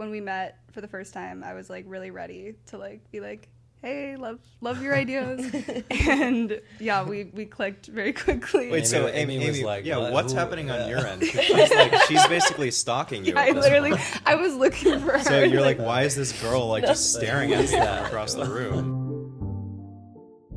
when we met for the first time, I was like really ready to like be like, hey, love your ideas. And yeah, we clicked very quickly. Wait, so Amy was like, what's happening on your end? She's basically stalking you. I was looking for her. So you're like, why is this girl like just staring at me from across the room?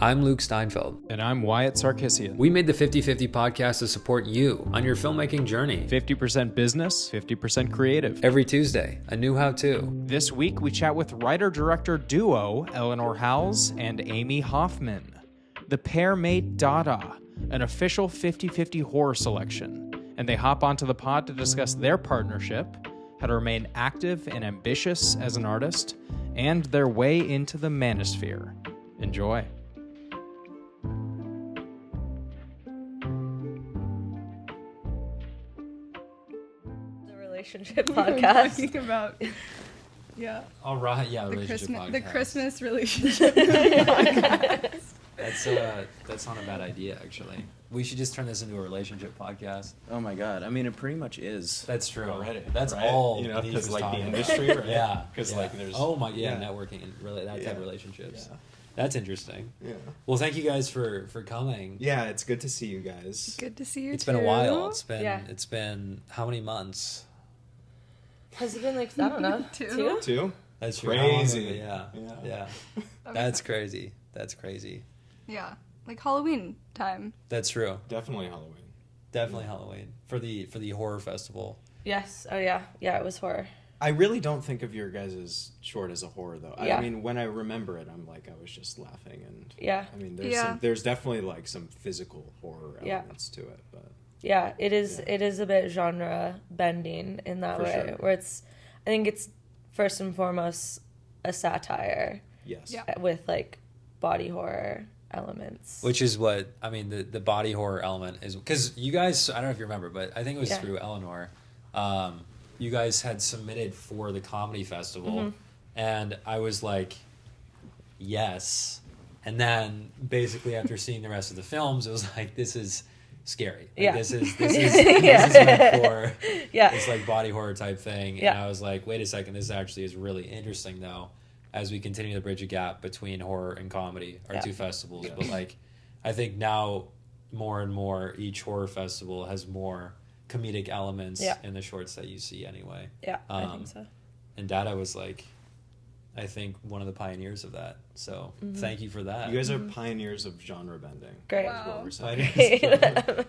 I'm Luke Steinfeld. And I'm Wyatt Sarkissian. We made the 50/50 podcast to support you on your filmmaking journey. 50% business, 50% creative. Every Tuesday, a new how-to. This week, we chat with writer-director duo ELINOR HOWELLS and AIMEE HOFFMAN. The pair made DADDA, an official 50/50 horror selection. And they hop onto the pod to discuss their partnership, how to remain active and ambitious as an artist, and their way into the manosphere. Enjoy. Relationship podcast. Talking about, yeah. All right, yeah, the Christmas relationship podcast. That's not a bad idea, actually. We should just turn this into a relationship podcast. Oh my god! I mean, it pretty much is. That's true. Already, that's right? all. You know, because like the about. industry, right? Yeah. Because like there's. Oh my, networking and really that type of relationships. Yeah. That's interesting. Yeah. Well, thank you guys for coming. Yeah, it's good to see you guys. Good to see you. It's been a while. It's been how many months? Has it been like, I don't know, Two? That's crazy. Yeah. That's crazy. That's crazy. Yeah, like Halloween time. That's true. Definitely Halloween. Definitely Halloween for the horror festival. Yes. Oh yeah. Yeah, it was horror. I really don't think of your guys' short as a horror though. Yeah. I mean, when I remember it, I'm like, I was just laughing, and yeah. I mean, there's definitely like some physical horror elements to it, but yeah, it is. Yeah. It is a bit genre bending in that way, sure. Where I think it's first and foremost a satire. Yes. Yeah. With like body horror elements. Which is what I mean. The body horror element is because you guys. I don't know if you remember, but I think it was through ELINOR. You guys had submitted for the comedy festival, and I was like, yes. And then basically after seeing the rest of the films, it was like, this is scary. Like, this is this is meant for this like body horror type thing. And I was like, wait a second, this actually is really interesting though, as we continue to bridge a gap between horror and comedy, our two festivals. But like, I think now more and more each horror festival has more comedic elements in the shorts that you see anyway. Yeah, I think so. And DADDA was like, I think one of the pioneers of that. So thank you for that. You guys are pioneers of genre bending. Great. Wow.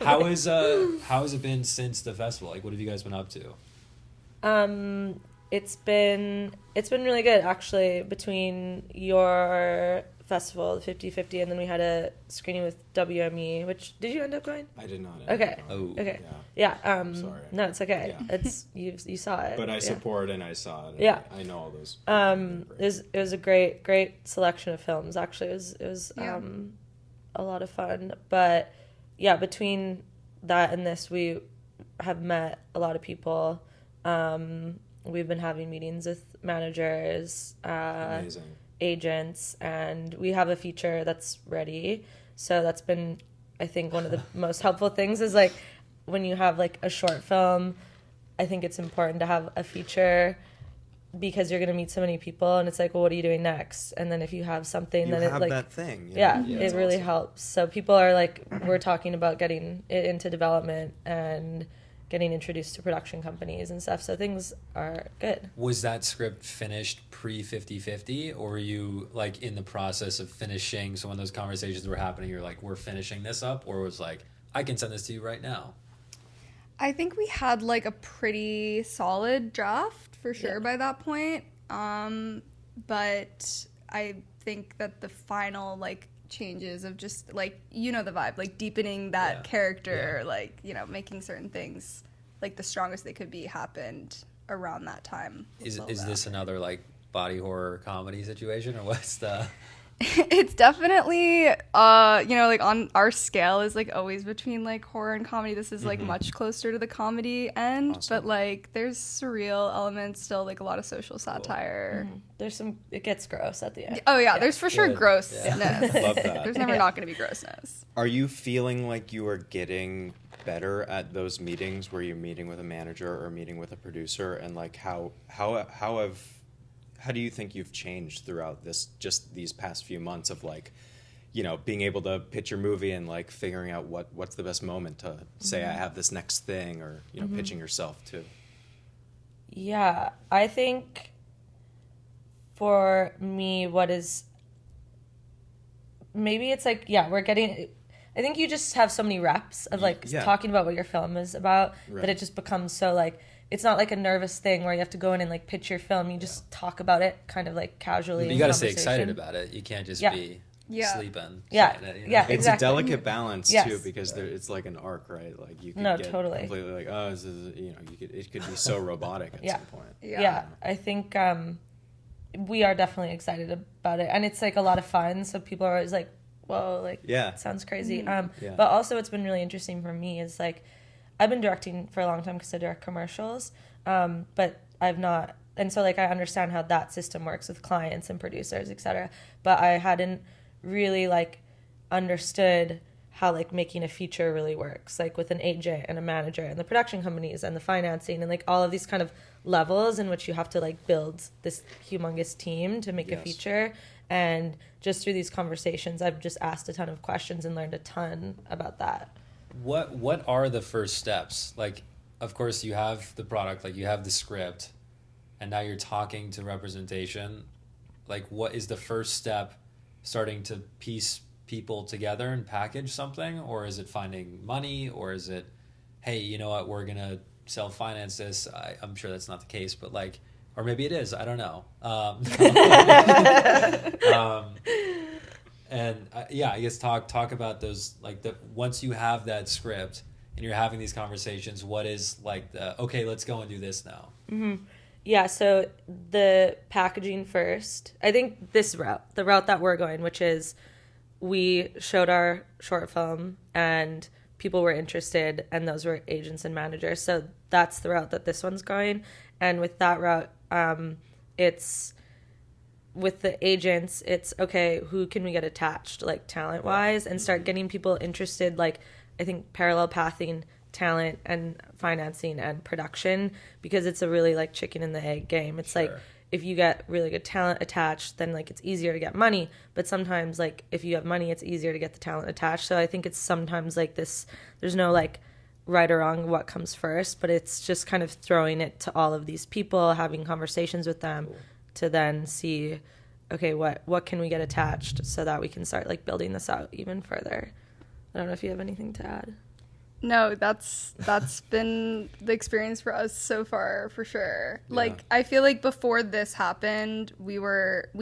How has it been since the festival? Like, what have you guys been up to? It's been really good actually. Between your festival, the 50/50, and then we had a screening with WME. Which did you end up going? I did not. Okay. Okay. Yeah. Sorry. No, it's okay. Yeah. It's you saw it. But I support and I saw it. Yeah. I know all those. It was a great selection of films. Actually, it was a lot of fun. But yeah, between that and this, we have met a lot of people. We've been having meetings with managers. Amazing. Agents, and we have a feature that's ready. So that's been, I think, one of the most helpful things is like when you have like a short film, I think it's important to have a feature because you're going to meet so many people, and it's like, well, what are you doing next? And then if you have something, then have it like that thing. It really helps. So people are like, we're talking about getting it into development and getting introduced to production companies and stuff, so things are good. Was that script finished pre-50/50, or were you like in the process of finishing? So when those conversations were happening, you're like, we're finishing this up, or was like, I can send this to you right now? I think we had like a pretty solid draft for sure by that point. But I think that the final like changes of just like, you know, the vibe, like deepening that character, like, you know, making certain things like the strongest they could be happened around that time. Is this another like body horror comedy situation, or what's the It's definitely, you know, like on our scale is like always between like horror and comedy. This is like much closer to the comedy end, but like there's surreal elements still, like a lot of social satire. There's it gets gross at the end. Oh yeah, there's for sure grossness. Love that. There's never not going to be grossness. Are you feeling like you are getting better at those meetings where you're meeting with a manager or meeting with a producer, and like how do you think you've changed throughout these past few months of like, you know, being able to pitch your movie and like figuring out what's the best moment to say I have this next thing, or, you know, pitching yourself too? Yeah, I think for me, what is maybe it's like, I think you just have so many reps of like talking about what your film is about that it just becomes so like, it's not like a nervous thing where you have to go in and like pitch your film. You just talk about it kind of like casually. You got to stay excited about it. You can't just be sleeping. Yeah, it, you know? Yeah, It's exactly. a delicate balance too, because it's like an arc, right? Like you could get totally. completely like, oh, this is, you know, it could be so robotic at some point. Yeah, I think we are definitely excited about it, and it's like a lot of fun. So people are always like, "Whoa, like it sounds crazy." But also, what's been really interesting for me is like, I've been directing for a long time because I direct commercials, but I've not, and so like I understand how that system works with clients and producers, etc. But I hadn't really like understood how like making a feature really works, like with an agent and a manager and the production companies and the financing and like all of these kind of levels in which you have to like build this humongous team to make a feature. And just through these conversations, I've just asked a ton of questions and learned a ton about that. What are the first steps? Like, of course, you have the product, like you have the script, and now you're talking to representation. Like, what is the first step? Starting to piece people together and package something? Or is it finding money? Or is it, hey, you know what, we're going to self-finance this? I'm sure that's not the case, but like, or maybe it is, I don't know. I guess talk about those, like once you have that script and you're having these conversations, what is like okay, let's go and do this now. Yeah, so the packaging first. I think the route that we're going, which is we showed our short film and people were interested, and those were agents and managers. So that's the route that this one's going. And with that route, it's with the agents, it's okay, who can we get attached, like talent-wise, and start getting people interested, like I think parallel pathing talent and financing and production, because it's a really like chicken and the egg game. It's like if you get really good talent attached, then like it's easier to get money, but sometimes like if you have money, it's easier to get the talent attached. So I think it's sometimes like this, there's no like right or wrong what comes first, but it's just kind of throwing it to all of these people, having conversations with them to then see, okay, what can we get attached so that we can start like building this out even further. I don't know if you have anything to add. No, that's been the experience for us so far, for sure. Yeah. Like, I feel like before this happened, we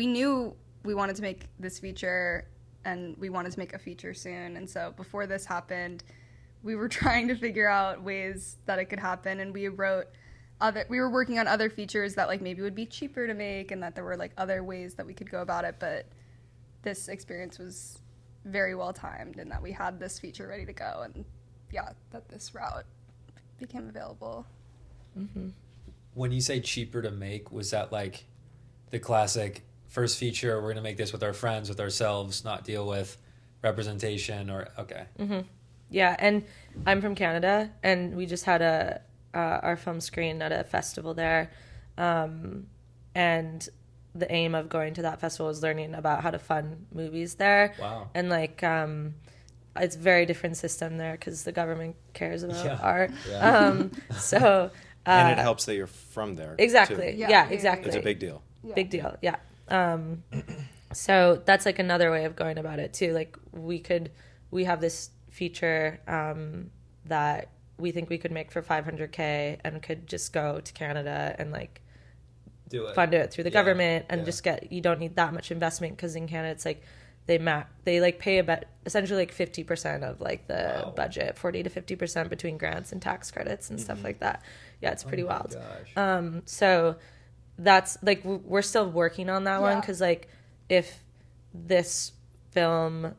knew we wanted to make this feature and we wanted to make a feature soon. And so before this happened, we were trying to figure out ways that it could happen. And we were working on other features that like maybe would be cheaper to make, and that there were like other ways that we could go about it. But this experience was very well timed, and that we had this feature ready to go, and that this route became available. Mm-hmm. When you say cheaper to make, was that like the classic first feature, we're going to make this with our friends, with ourselves, not deal with representation, or okay. Mm-hmm. Yeah, and I'm from Canada, and we just had our film screen at a festival there, and the aim of going to that festival was learning about how to fund movies there. Wow. And like it's a very different system there because the government cares about art. Yeah. So and it helps that you're from there. Exactly. Too. Yeah, exactly. It's a big deal. Yeah. Big deal. Yeah. So that's like another way of going about it too. Like we have this feature that we think we could make for $500K and could just go to Canada and like fund it through the government and just you don't need that much investment, because in Canada it's like they like pay about essentially like 50% of like the budget, 40 to 50% between grants and tax credits and stuff like that. Yeah, it's pretty wild. Gosh. So that's like we're still working on that one, because like if this film,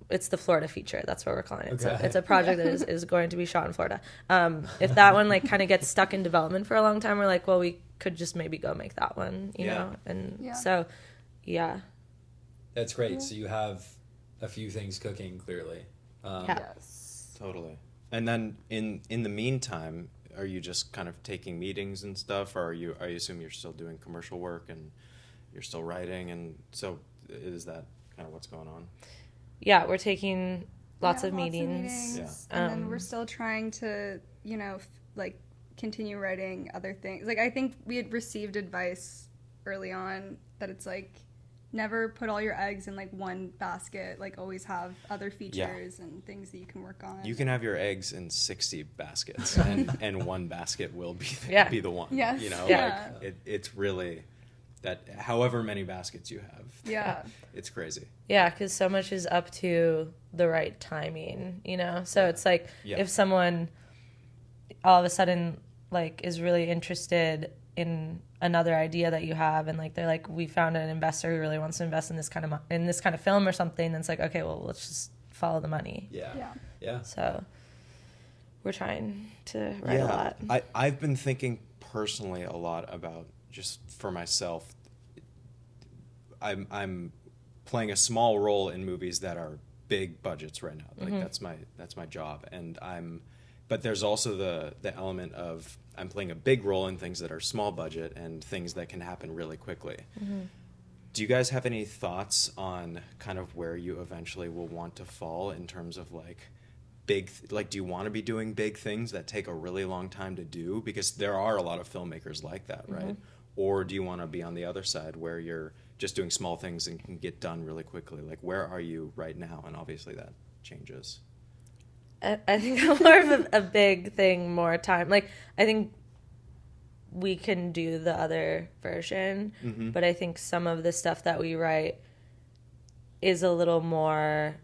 it's the Florida feature, that's what we're calling it. So it's a project that is going to be shot in Florida. If that one like kind of gets stuck in development for a long time, we're like, well, we could just maybe go make that one, you know? And so that's great. So you have a few things cooking, clearly. Yes. Totally. And then in the meantime, are you just kind of taking meetings and stuff, or I assume you're still doing commercial work and you're still writing, and so is that kind of what's going on? Yeah, we're taking lots of meetings. Yeah. And then we're still trying to, like continue writing other things. Like I think we had received advice early on that it's like never put all your eggs in like one basket, like always have other features and things that you can work on. You can have your eggs in 60 baskets and one basket will be the one. Yes. Like it's really that however many baskets you have. Yeah. It's crazy. Yeah, because so much is up to the right timing, So it's like if someone all of a sudden like is really interested in another idea that you have, and like they're like, we found an investor who really wants to invest in this kind of film or something, then it's like, okay, well, let's just follow the money. Yeah. So we're trying to write a lot. I've been thinking personally a lot about, just for myself, I'm playing a small role in movies that are big budgets right now. Like that's my job, but there's also the element of I'm playing a big role in things that are small budget and things that can happen really quickly. Do you guys have any thoughts on kind of where you eventually will want to fall in terms of like do you want to be doing big things that take a really long time to do? Because there are a lot of filmmakers like that, right? Or do you want to be on the other side where you're just doing small things and can get done really quickly? Like, where are you right now? And obviously that changes. I think I'm more of a big thing, more time. Like, I think we can do the other version, but I think some of the stuff that we write is a little more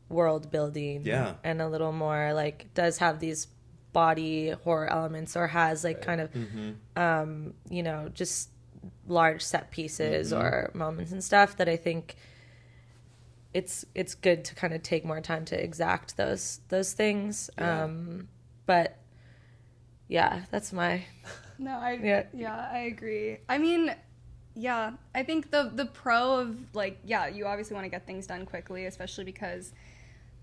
world building and a little more like does have these body horror elements, or has like kind of just large set pieces or moments and stuff that I think it's good to kind of take more time to exact those things. But yeah, that's my I agree. I mean, I think the pro of like, you obviously want to get things done quickly, especially because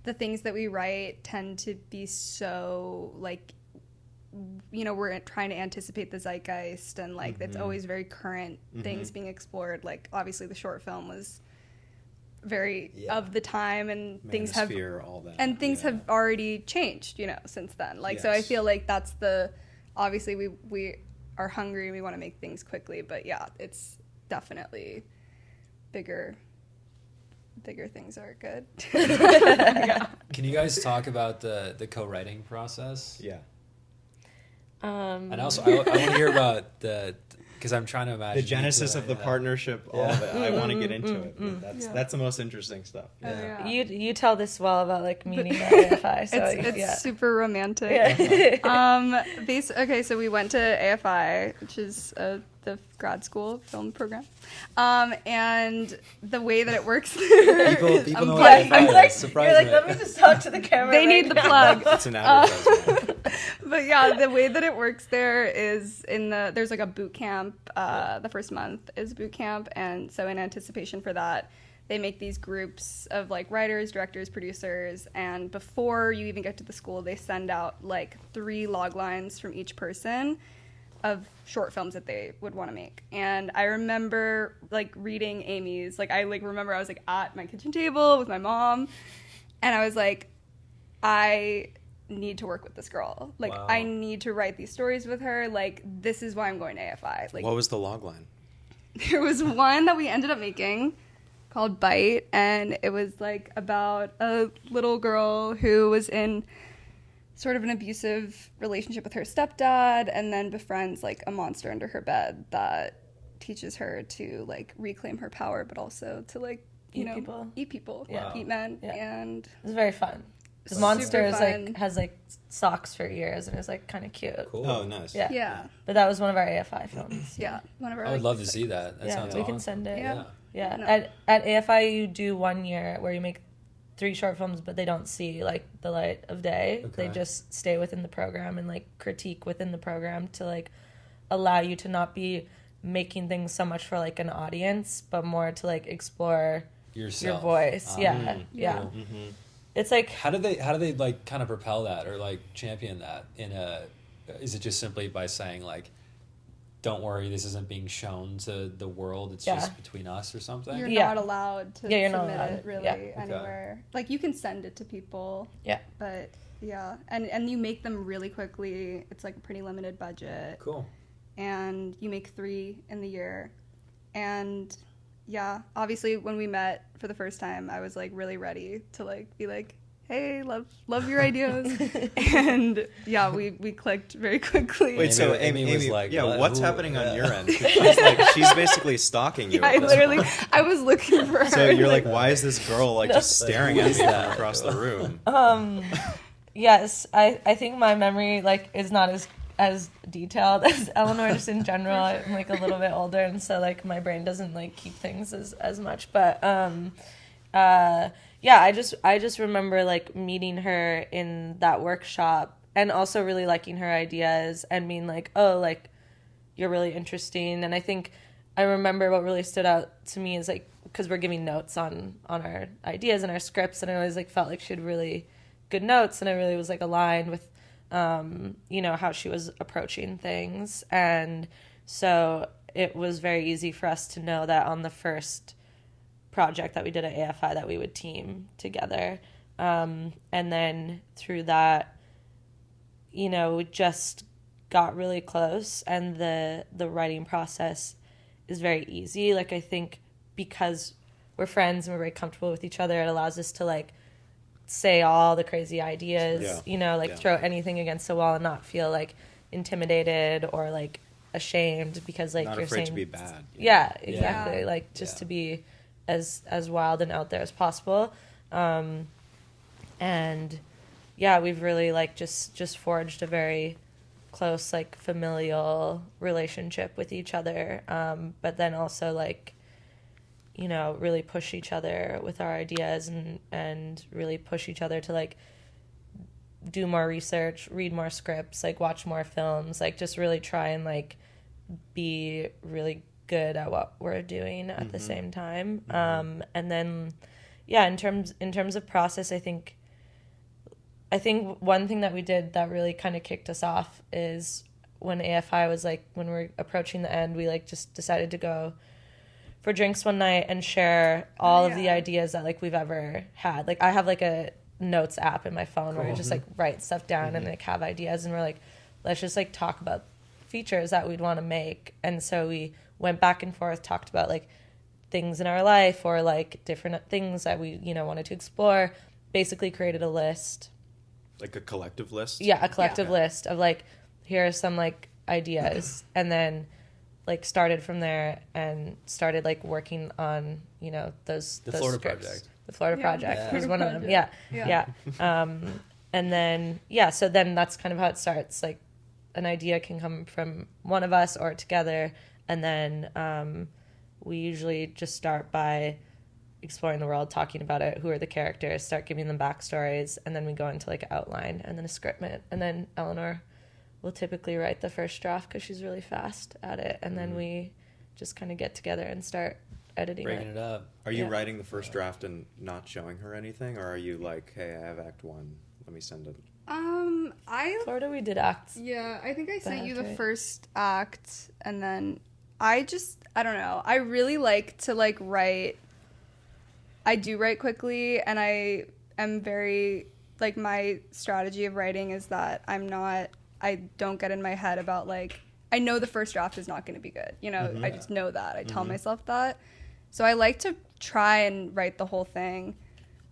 the things that we write tend to be so like, we're trying to anticipate the zeitgeist, and like it's always very current things being explored. Like obviously the short film was very of the time, and things have all that. And things have already changed, since then. Like so I feel like that's obviously we are hungry and we want to make things quickly, but it's definitely bigger things are good. Can you guys talk about the co-writing process? And also I want to hear about because I'm trying to imagine the genesis of the partnership, all of it. I want to get into it. That's the most interesting stuff. You tell this well about like meeting at AFI. So it's super romantic. Okay, so we went to AFI, which is the grad school film program, and the way that it works. People know what AFI is. Surprise you're like, let me just talk to the camera. They need the plug. It's an advertisement. But the way that it works there is there's like a boot camp. The first month is boot camp, and so in anticipation for that, they make these groups of like writers, directors, producers, and before you even get to the school, they send out like 3 log lines from each person of short films that they would want to make. And I remember like reading Amy's, like I like remember I was like at my kitchen table with my mom, and I was like, I need to work with this girl. Like I need to write these stories with her. Like this is why I'm going to AFI. Like, what was the log line? There was one that we ended up making called Bite, and it was like about a little girl who was in sort of an abusive relationship with her stepdad, and then befriends like a monster under her bed that teaches her to like reclaim her power, but also to like eat people, eat men, and it's very fun. The monster is like has like socks for ears and is like kind of cute. Cool. Oh, nice. Yeah. But that was one of our AFI films. One of our. I would love to see that. That sounds we awesome. can send it. Yeah. No. At AFI you do 1 year where you make 3 short films, but they don't see like the light of day. Okay. They just stay within the program and like critique within the program to like allow you to not be making things so much for like an audience, but more to like explore yourself. your voice. Cool. it's like, How do they like kind of propel that or like champion that is it just simply by saying like, don't worry, this isn't being shown to the world, it's just between us or something? You're not allowed to you're not submit allowed. it really anywhere. Like, you can send it to people. Yeah. But, yeah. And you make them really quickly. It's, like, a pretty limited budget. Cool. And you make 3 in the year. And, yeah, obviously, when we met for the first time, I was, like, really ready to, like, be like, hey, love your ideas. And yeah, we clicked very quickly. Wait, so Amy was like, yeah, what's happening on your end? She's basically stalking you. I was looking for her. So you're like, why is this girl like just staring at me from across the room? Yes, I think my memory like is not as detailed as Eleanor's in general. I'm like a little bit older, and so like my brain doesn't like keep things as much. But yeah, I just remember like meeting her in that workshop and also really liking her ideas and being like, oh, like you're really interesting. And I think I remember what really stood out to me is like, because we're giving notes on our ideas and our scripts, and I always like felt like she had really good notes, and I really was like aligned with you know, how she was approaching things. And so it was very easy for us to know that on the first project that we did at AFI that we would team together. And then through that, you know, we just got really close, and the writing process is very easy. Like, I think because we're friends and we're very comfortable with each other, it allows us to like say all the crazy ideas, you know, like throw anything against the wall and not feel like intimidated or like ashamed because like not you're afraid saying to be bad. Yeah, exactly. Yeah. Like just to be as wild and out there as possible. And yeah, we've really like just forged a very close like familial relationship with each other. But then also like, you know, really push each other with our ideas and really push each other to like do more research, read more scripts, like watch more films, like just really try and like be really good at what we're doing at the same time. And then yeah, in terms of process, I think one thing that we did that really kind of kicked us off is when AFI was like, when we're approaching the end, we like just decided to go for drinks one night and share all of the ideas that like we've ever had. Like I have like a notes app in my phone where I just like write stuff down and like have ideas, and we're like, let's just like talk about features that we'd want to make. And so we went back and forth, talked about like things in our life or like different things that we, you know, wanted to explore, basically created a list. Like a collective list? Yeah, a collective list of like, here are some like ideas. And then like started from there and started like working on, you know, those Florida scripts. Project. The Florida Project was one of them. Yeah. And then, so then that's kind of how it starts. Like an idea can come from one of us or together. And then we usually just start by exploring the world, talking about it, who are the characters, start giving them backstories, and then we go into like an outline and then a scriptment. And then Eleanor will typically write the first draft because she's really fast at it. And then we just kind of get together and start editing Breaking it up. Are you writing the first draft and not showing her anything? Or are you like, hey, I have act 1, let me send it? Florida, we did acts. Yeah, I think I sent you the right? first act, and then I don't know. I really like to like write. I do write quickly, and I am very like, my strategy of writing is that I don't get in my head about like, I know the first draft is not going to be good. You know, I just know that. I tell myself that. So I like to try and write the whole thing,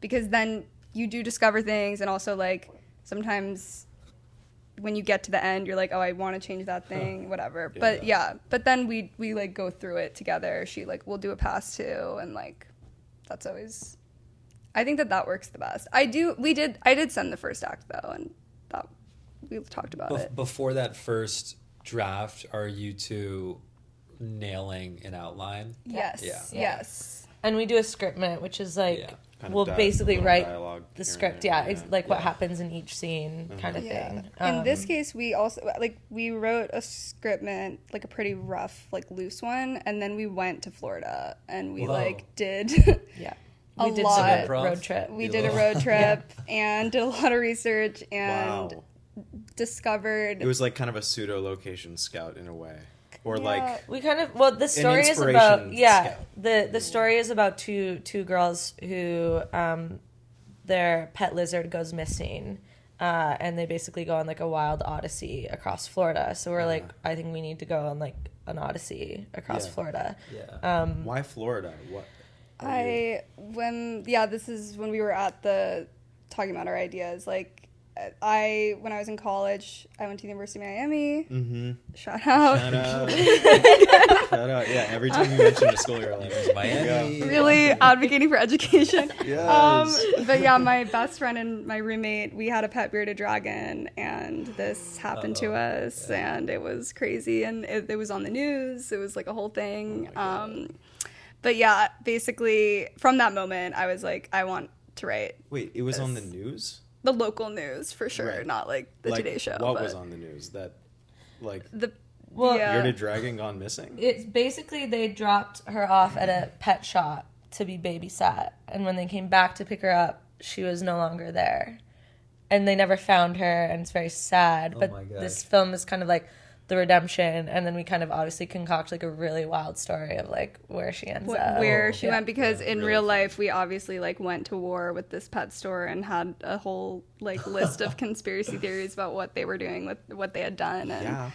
because then you do discover things, and also like sometimes when you get to the end, you're like, oh, I want to change that thing, whatever. But then we like go through it together. She like, we'll do a pass too, and like, that's always, I think that works the best. I did send the first act though, and that we've talked about it. Before that first draft, are you two nailing an outline? Yes. Yeah. Yes. And we do a scriptment, which is like, Kind of we'll basically write dialogue the here script, and there, like what happens in each scene kind of Yeah. thing. In this case, we also like, we wrote a scriptment, like a pretty rough, like loose one, and then we went to Florida and we Whoa. like did We did lot. some Improv? road trip. We did a road trip and did a lot of research and Wow. discovered. It was like kind of a pseudo location scout in a way, or Yeah. like We kind of the story is inspiration about scout. the story is about two girls who their pet lizard goes missing, and they basically go on like a wild odyssey across Florida. So we're like, I think we need to go on like an odyssey across Yeah. Florida. Yeah. why Florida? What? This is when we were at the talking about our ideas. Like, when I was in college, I went to the University of Miami. Mm-hmm. Shout out. Shout out. Shout out. Yeah, every time you mention a school, you're like, It was Miami. Really advocating for education. Yes. But yeah, my best friend and my roommate, we had a pet bearded dragon, and this happened to us, and it was crazy, and it was on the news. It was like a whole thing. But yeah, basically from that moment, I was like, I want to write Wait, it was on the news? the local news for sure, Right. not like the Like, Today Show. What but was on the news? That, like, the Well, yeah. bearded dragon gone missing? It's basically they dropped her off at a pet shop to be babysat, and when they came back to pick her up, she was no longer there, and they never found her, and it's very sad. Oh but my gosh. this film is kind of like the redemption, and then we kind of obviously concoct like a really wild story of like where she ends up, where she Yeah. went, because in really real fun. life we obviously like went to war with this pet store and had a whole like list of conspiracy theories about what they were doing with what they had done, and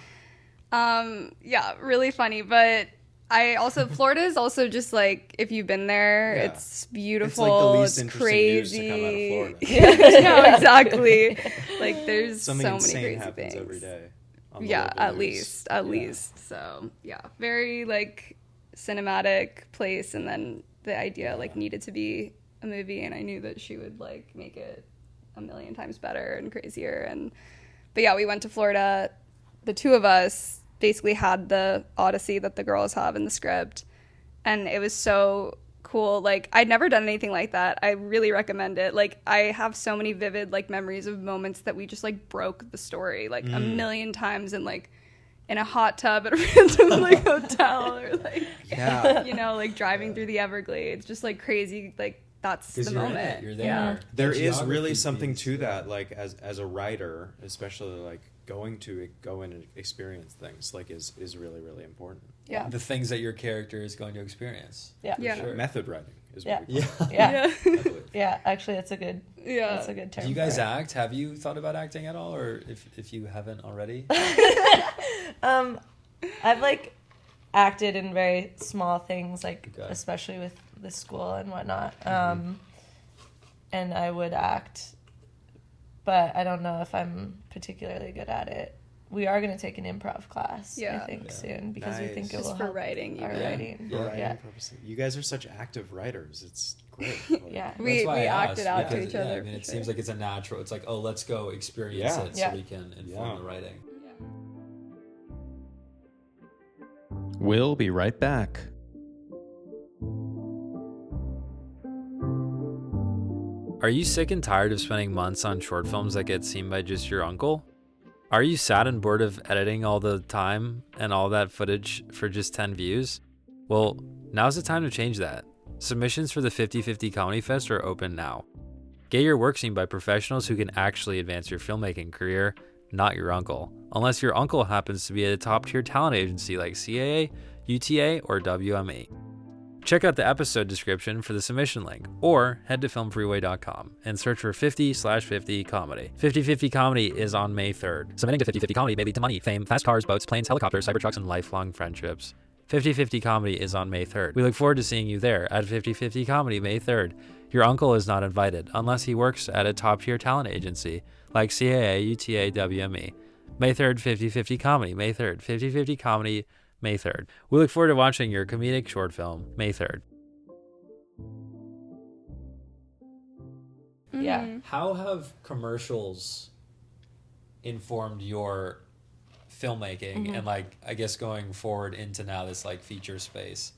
really funny. But I also Florida is also just like, if you've been there, Yeah. it's beautiful. It's like the least it's interesting news to crazy. come out of Florida. No, exactly. Like there's Something so many insane crazy happens things every day. On the yeah, local at news. least. So yeah, very like cinematic place, and then the idea like needed to be a movie, and I knew that she would like make it a million times better and crazier. But yeah, we went to Florida. The two of us basically had the odyssey that the girls have in the script, and it was so cool. Like, I'd never done anything like that. I really recommend it. Like, I have so many vivid like memories of moments that we just like broke the story like a million times, and like in a hot tub at a random like hotel, or like like driving through the Everglades, just like crazy. Like, that's the You're in moment. it, you're there. Yeah. There The is really geography something piece, to yeah. that, like as a writer, especially like go in and experience things like is really, really important. Yeah. The things that your character is going to experience. Yeah. For Yeah. sure. Method writing is Yeah. what we call it. Yeah. Definitely. Yeah, actually, that's a good. Yeah. That's a good term. Do you guys for it. act? Have you thought about acting at all, or if you haven't already? I've like acted in very small things, like Okay. especially with the school and whatnot. And I would act, but I don't know if I'm particularly good at it. We are going to take an improv class, Yeah. I think, Yeah. soon, because we think it Just will for help writing, our even. writing. Yeah. Writing Yeah. purposes. You guys are such active writers. It's great. Like, Yeah. We That's why I acted asked, out to because, each other. I mean, for it sure. seems like it's a natural. It's like, oh, let's go experience Yeah. it, so Yeah. we can inform Yeah. the writing. We'll be right back. Are you sick and tired of spending months on short films that get seen by just your uncle? Are you sad and bored of editing all the time and all that footage for just 10 views? Well, now's the time to change that. Submissions for the 50/50 Comedy Fest are open now. Get your work seen by professionals who can actually advance your filmmaking career, not your uncle. Unless your uncle happens to be at a top-tier talent agency like CAA, UTA, or WME. Check out the episode description for the submission link, or head to filmfreeway.com and search for 50/50 comedy. 50/50 comedy is on May 3rd. Submitting to 50/50 comedy may lead to money, fame, fast cars, boats, planes, helicopters, cybertrucks, and lifelong friendships. 50/50 comedy is on May 3rd. We look forward to seeing you there at 50/50 comedy May 3rd. Your uncle is not invited unless he works at a top-tier talent agency like CAA, UTA, WME. May 3rd, 50/50 comedy May 3rd. 50/50 comedy May 3rd. We look forward to watching your comedic short film, May 3rd. Yeah. How have commercials informed your filmmaking and like I guess going forward into now this like feature space?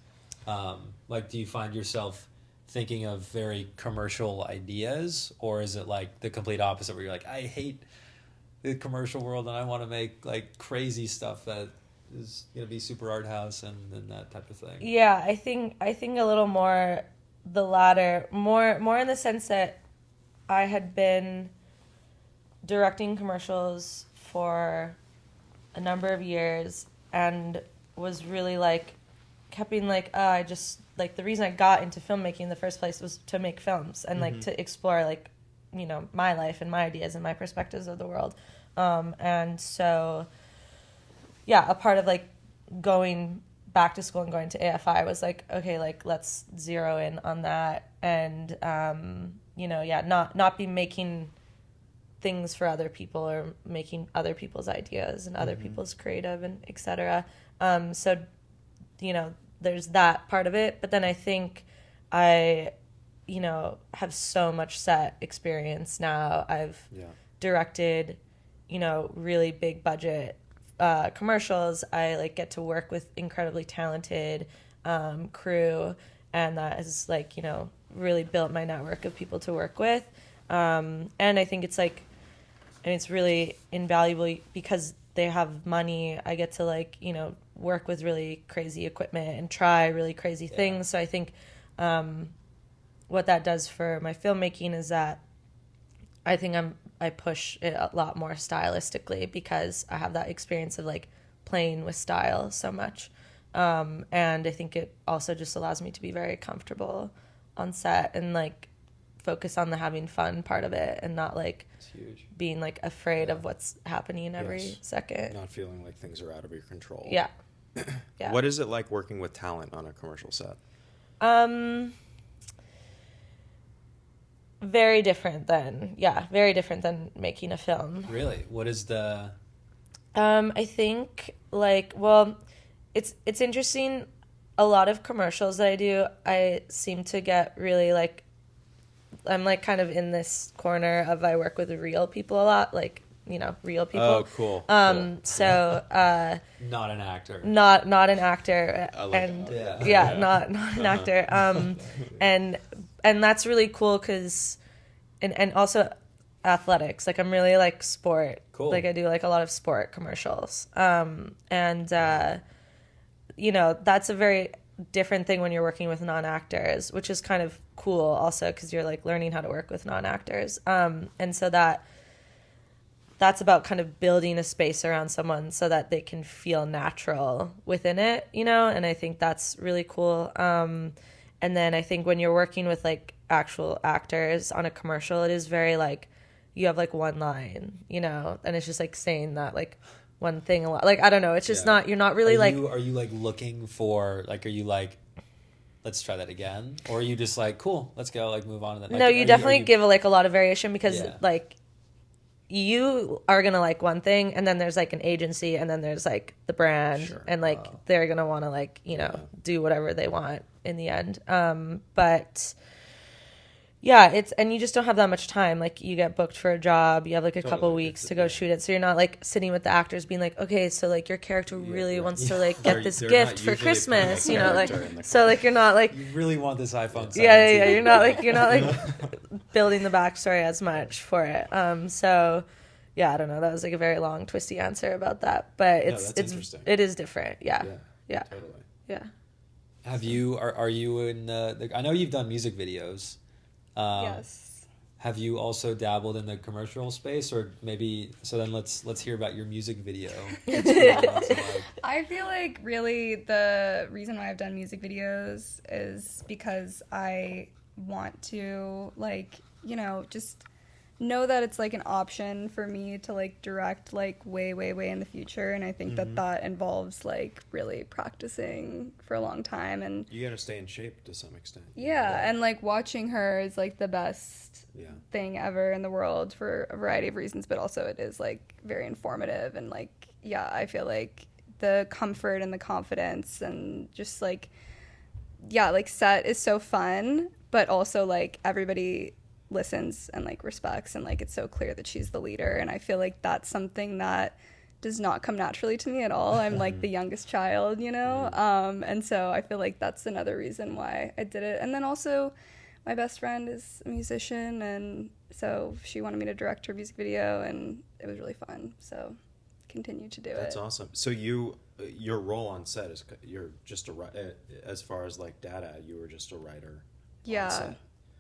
Like, do you find yourself thinking of very commercial ideas, or is it like the complete opposite where you're like, I hate the commercial world and I want to make like crazy stuff that is gonna be super art house and that type of thing? Yeah, I think a little more the latter, more in the sense that I had been directing commercials for a number of years and was really like kept being like, I just like the reason I got into filmmaking in the first place was to make films and like to explore like, you know, my life and my ideas and my perspectives of the world. And so, yeah, a part of like going back to school and going to AFI was like, okay, like let's zero in on that and, you know, yeah, not be making things for other people or making other people's ideas and other people's creative and etc. So, you know, there's that part of it. But then I think I, you know, have so much set experience now. I've directed, you know, really big budget commercials. I like get to work with incredibly talented crew, and that has like, you know, really built my network of people to work with. And I think it's like, and it's really invaluable because they have money. I get to like, you know, work with really crazy equipment and try really crazy things. So I think what that does for my filmmaking is that I think I push it a lot more stylistically because I have that experience of like playing with style so much. And I think it also just allows me to be very comfortable on set and like focus on the having fun part of it and not like being like afraid of what's happening every second. Not feeling like things are out of your control. Yeah. What is it like working with talent on a commercial set? Very different than making a film. Really? What is the... I think like, well, it's interesting. A lot of commercials that I do, I seem to get really like, I'm like kind of in this corner of I work with real people a lot, like, you know, real people. Oh, cool. So Not an actor. not an actor, like and that. not an actor. And that's really cool because, and also athletics. Like I'm really like sport. Cool. Like I do like a lot of sport commercials. And you know, that's a very different thing when you're working with non-actors, which is kind of cool also because you're like learning how to work with non-actors. And so that's about kind of building a space around someone so that they can feel natural within it, you know? And I think that's really cool. And then I think when you're working with like actual actors on a commercial, it is very like, you have like one line, you know, and it's just like saying that like one thing a lot. Like, I don't know. It's just not, you're not really Are you like looking for, like, are you like, let's try that again? Or are you just like, cool, let's go, like move on to the next? No, you definitely give like a lot of variation because like you are going to like one thing and then there's like an agency and then there's like the brand and like they're going to want to like, you know, do whatever they want in the end. But yeah, and you just don't have that much time. Like you get booked for a job, you have like a couple weeks to go shoot it. So you're not like sitting with the actors being like, okay, so like your character really wants to like get this gift for Christmas, you know, like, so like you're not like, you really want this iPhone 17. yeah, you're not like building the backstory as much for it. So yeah, I don't know. That was like a very long twisty answer about that, but it is different. Yeah. Totally. Yeah. Have you, are you in I know you've done music videos. Yes. Have you also dabbled in the commercial space, or maybe? So then let's hear about your music video. I feel like really the reason why I've done music videos is because I want to like, you know, just know that it's like an option for me to like direct like way in the future, and I think that involves like really practicing for a long time, and you gotta stay in shape to some extent. And like watching her is like the best thing ever in the world for a variety of reasons, but also it is like very informative, and like I feel like the comfort and the confidence and just like like set is so fun, but also like everybody listens and like respects, and like it's so clear that she's the leader, and I feel like that's something that does not come naturally to me at all. I'm like the youngest child, you know, and so I feel like that's another reason why I did it. And then also my best friend is a musician, and so she wanted me to direct her music video, and it was really fun, so continue to do it. That's awesome. So your role on set is you're just as far as like DADDA, you were just a writer Yeah. set.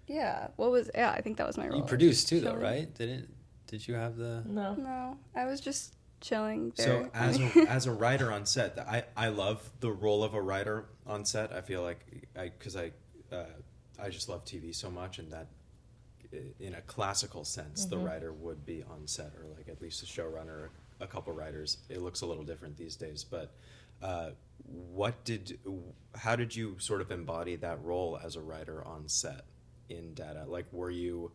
Yeah. I think that was my role. You produced too, though, Chilling. right? Did you have the? No. No, I was just chilling So there. as a writer on set, I love the role of a writer on set. I feel like because I just love TV so much, and that in a classical sense, the writer would be on set, or like at least a showrunner, a couple writers. It looks a little different these days, but how did you sort of embody that role as a writer on set in DADDA? Like, were you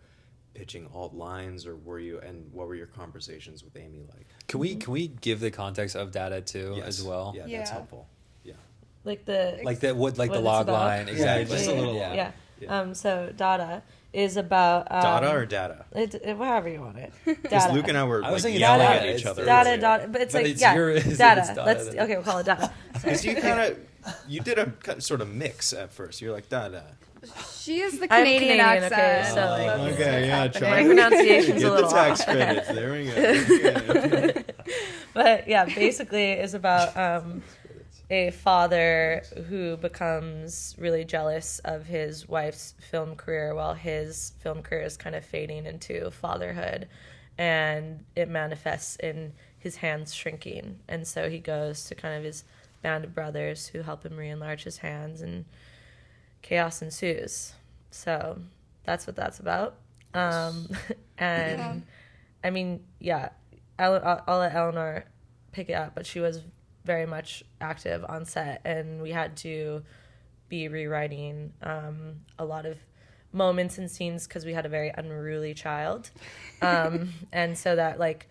pitching alt lines, or and what were your conversations with AIMEE like? Can we give the context of DADDA too Yes. as well? Yeah, Yeah. that's helpful. Yeah. Like the Like the what the it's log about. line, exactly. just a little yeah. log. yeah. Yeah. So DADDA is about DADDA or DADDA? whatever you want it. Because DADDA. Luke and I were I was like thinking yelling DADDA. at each It's other. DADDA, earlier. DADDA, but it's But like it's yeah, it's DADDA. DADDA Let's then. okay, we'll call it DADDA. Because you did a sort of mix at first. You're like DADDA. She is the I'm Canadian Canadian, accent. okay, so, like- That's Okay, what's yeah, happening. My pronunciation's Get a the little tax off. credits. Okay. There we go. Okay. But yeah, basically is about a father who becomes really jealous of his wife's film career while his film career is kind of fading into fatherhood, and it manifests in his hands shrinking, and so he goes to kind of his band of brothers who help him re-enlarge his hands, and chaos ensues. So that's what that's about. And Yeah. I mean, yeah, I'll let Eleanor pick it up, but she was very much active on set, and we had to be rewriting a lot of moments and scenes because we had a very unruly child. And so that like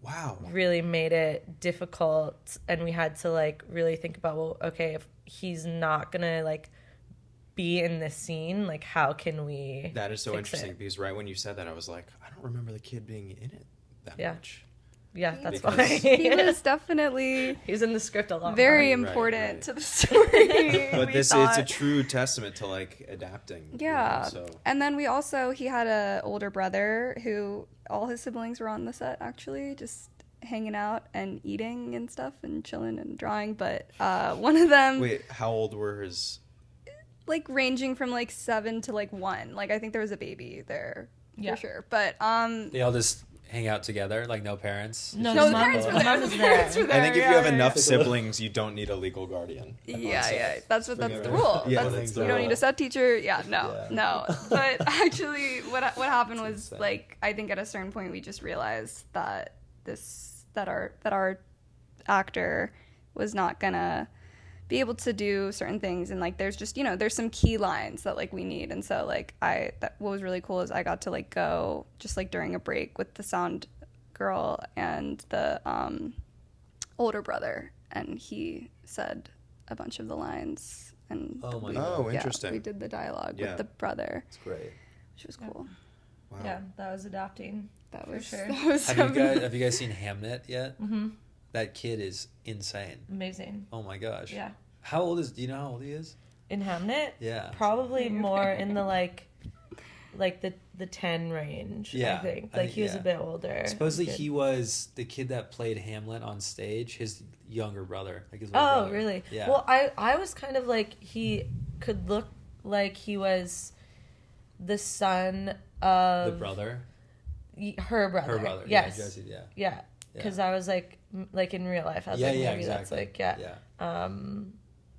Wow. really made it difficult, and we had to like really think about, well, okay, if he's not gonna like be in this scene, like how can we That is so fix interesting it? because right when you said that, I was like, I don't remember the kid being in it that Yeah. much. Yeah, that's Because why He was definitely he's in the script a lot very more. important right. to the story. But we it's thought. a true testament to like adapting. you know, Yeah. so And then he had a older brother who all his siblings were on the set actually, just hanging out and eating and stuff and chilling and drawing. But one of them, wait, how old were his? like ranging from like 7 to like 1. Like I think there was a baby there Yeah. for sure. But They all just hang out together, like no parents. No, No, the the parents were there. mom is The there. parents were there. I think if yeah, you have yeah, enough yeah. siblings, you don't need a legal guardian. Yeah, that's the Forget it. rule. Yeah, That's, that's you the don't rule. need a set teacher. Yeah, no, Yeah. no. But actually, what happened was insane. like I think at a certain point we just realized that our actor was not gonna be able to do certain things, and like there's just there's some key lines that like we need, and so like what was really cool is I got to like go just like during a break with the sound girl and the older brother, and he said a bunch of the lines, and Oh my we- God. Oh, interesting. we did the dialogue Yeah. with the brother, It's great. which was cool. Wow. Yeah, that was adapting. That For was sure. that was Have you guys seen Hamnet yet? Mm-hmm. That kid is insane. Amazing. Oh my gosh. Yeah. How old is? Do you know how old he is? In Hamnet, Yeah. probably more in the like the 10 range. Yeah, I think I like think- he was yeah. a bit older. Supposedly Good. he was the kid that played Hamlet on stage. His younger brother, like his little Oh, brother. really? Yeah. Well, I was kind of like he could look like he was the son of the brother. her brother. Her brother. Yes. Yeah, Jesse, yeah. Yeah. Because I was like in real life, I was Yeah, like, yeah, maybe that's exactly. like, yeah.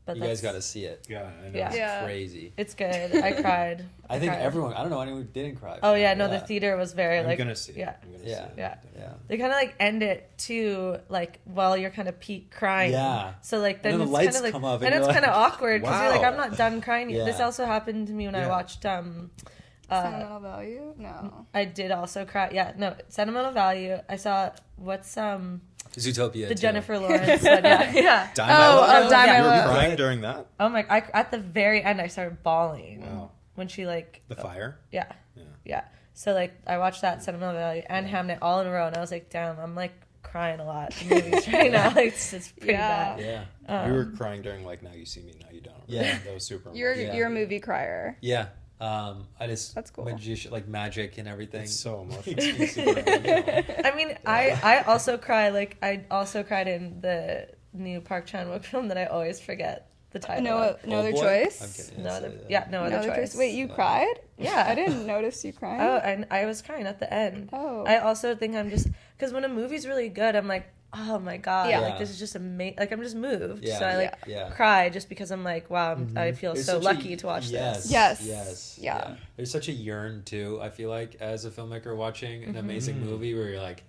But You guys got to see it. Yeah, I know. Yeah. It's Yeah. crazy. It's good. I cried. I think cried. everyone. I don't know anyone who didn't cry. Oh yeah, no, the theater was very I'm like. gonna see it. Yeah. I'm gonna Yeah. see it. Yeah. Yeah. They kind of like end it too, like while you're kind of peak crying. Yeah. So like then And then it's the kind lights of like, come up and and it's you're kind of like, awkward because you're like, wow. I'm not done crying. Yeah. This also happened to me when I Yeah. watched. Sentimental Value. No. I did also cry. Yeah, no, Sentimental Value. I saw what's Zootopia. the too. Jennifer Lawrence one. Yeah, yeah. Dime Oh, I Love? of Dime I You were Love. crying during that? Oh my! At the very end, I started bawling Wow. when she like. The fire? Yeah, Yeah. yeah. So like, I watched that Sentimental Value and Hamnet all in a row, and I was like, damn, I'm like crying a lot in movies right now. Like, it's pretty Yeah. bad. Yeah. We were crying during like Now You See Me, Now You Don't. Right? Yeah. That was super You're emotional. you're a movie crier. Yeah. I just. That's cool. Like magic and everything. It's so emotional. It's super emotional. I mean, I also cry. Like, I also cried in the new Park Chan-wook film that I always forget the title. No other Boy? choice. I'm kidding. No Yes, other, yeah. no other choice. Wait, you cried? Yeah. I didn't notice you crying. Oh, and I was crying at the end. Oh. I also think I'm just, because when a movie's really good, I'm like, oh my God, Yeah. like this is just amazing. Like I'm just moved. Yeah. So I like Yeah. cry just because I'm like, wow, I feel There's so such a- lucky to watch this. Yes. Yeah. Yeah. There's such a yearn too, I feel like, as a filmmaker watching an amazing movie where you're like,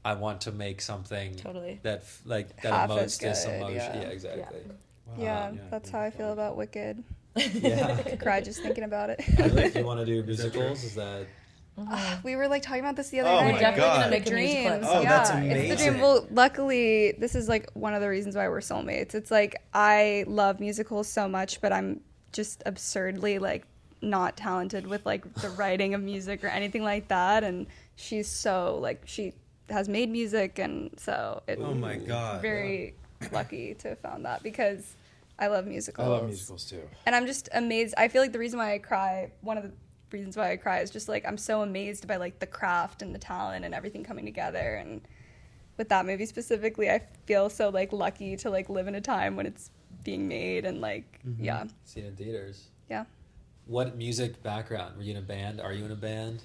I want to make something Totally. that that Half as emotes this good, emotion. yeah. Yeah, exactly. Yeah, that's how I feel about Wicked. Yeah. I could cry just thinking about it. You want to do musicals? Is that We were like talking about this the other Oh night. my Definitely God. gonna make a musical Dreams. episode. Oh, yeah, that's it's the amazing. dream. Well, luckily, this is like one of the reasons why we're soulmates. It's like I love musicals so much, but I'm just absurdly like not talented with like the writing of music or anything like that. And she's so like she has made music, and so it's Oh my God. very lucky to have found that because I love musicals. I love musicals too. And I'm just amazed. I feel like the reason why I cry, one of the reasons why I cry is just like I'm so amazed by like the craft and the talent and everything coming together. And with that movie specifically, I feel so like lucky to like live in a time when it's being made and like yeah. seen in theaters? Yeah. What music background? Were you in a band? Are you in a band?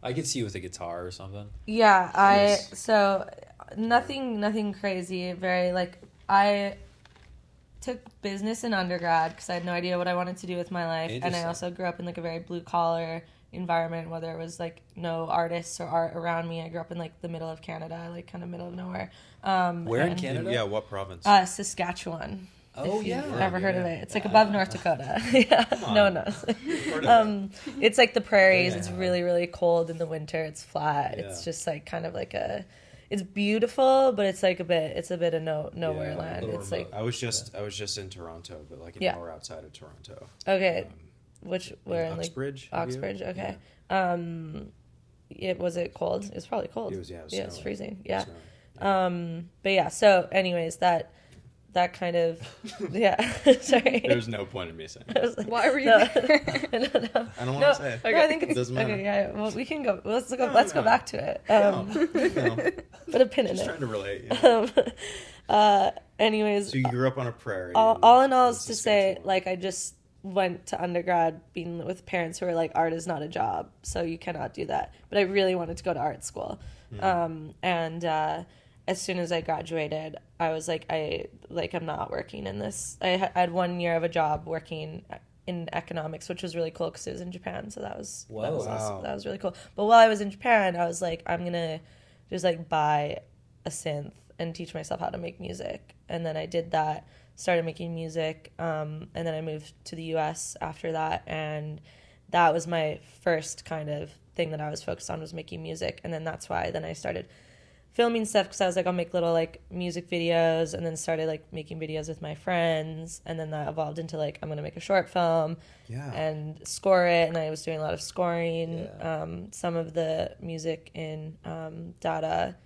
I could see you with a guitar or something. Yeah, so nothing crazy. Very like I took business in undergrad because I had no idea what I wanted to do with my life, and I Interesting. also grew up in like a very blue collar environment where there was like no artists or art around me. I grew up in like the middle of Canada, like kind of middle of nowhere. Where in and- Canada? Yeah, what province? Saskatchewan. Oh, if yeah. you've ever heard of Yeah. it. It's like above North Dakota. Yeah, no one knows. Heard of it. It's like the prairies. Yeah. It's really, really cold in the winter. It's flat. Yeah. It's just like kind of like it's beautiful, but it's like a bit of nowhere Yeah, land. little It's like, I was just in Toronto, but like an Yeah. hour outside of Toronto. okay, where in like Uxbridge? have you? Oxbridge? Okay. Yeah. Was it cold? It was probably cold. It was, yeah, it was it's snowing. freezing. Yeah. Snowing. But yeah, so anyways, that kind of yeah. Sorry. There's no point in me saying. I was like, Why were you no, there? no, no. I don't want No, to say it. no, I think it's Doesn't matter. okay. Yeah, well, we can go. Let's go. No, Let's go no. back to it. No. Put a pin in Just it. trying to relate. Yeah. Anyways, So you grew up on a prairie. all in all is to say, Saskatchewan. like, I just went to undergrad being with parents who are like, art is not a job, so you cannot do that. But I really wanted to go to art school, and as soon as I graduated, I was like, I'm not working in this. I had 1 year of a job working in economics, which was really cool because it was in Japan, so that was Whoa. awesome. That was really cool. But while I was in Japan, I was like, I'm gonna just like buy a synth and teach myself how to make music. And then I did that, started making music, and then I moved to the US after that, and that was my first kind of thing that I was focused on, was making music. And then that's why then I started filming stuff, because I was like, I'll make little like music videos, and then started like making videos with my friends, and then that evolved into like, I'm gonna make a short film Yeah. and score it. And I was doing a lot of scoring. Yeah. Some of the music in DADDA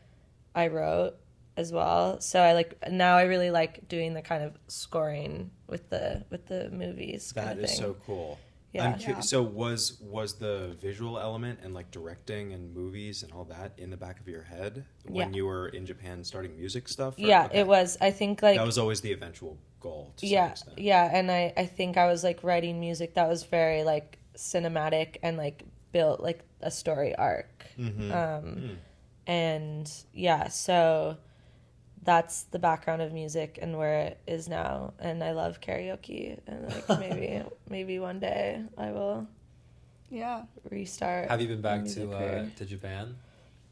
I wrote as well. So I now I really like doing the kind of scoring with the movies kind That of is thing. so cool. Yeah. Yeah. So was the visual element and like directing and movies and all that in the back of your head when Yeah. you were in Japan starting music stuff? Or- Yeah, okay. it was. I think like That was always the eventual goal. To some yeah, extent. yeah, and I think I was like writing music that was very like cinematic and like built like a story arc. And yeah, so that's the background of music and where it is now. And I love karaoke, and like maybe one day I will Yeah. restart. Have you been my back music to career. Japan?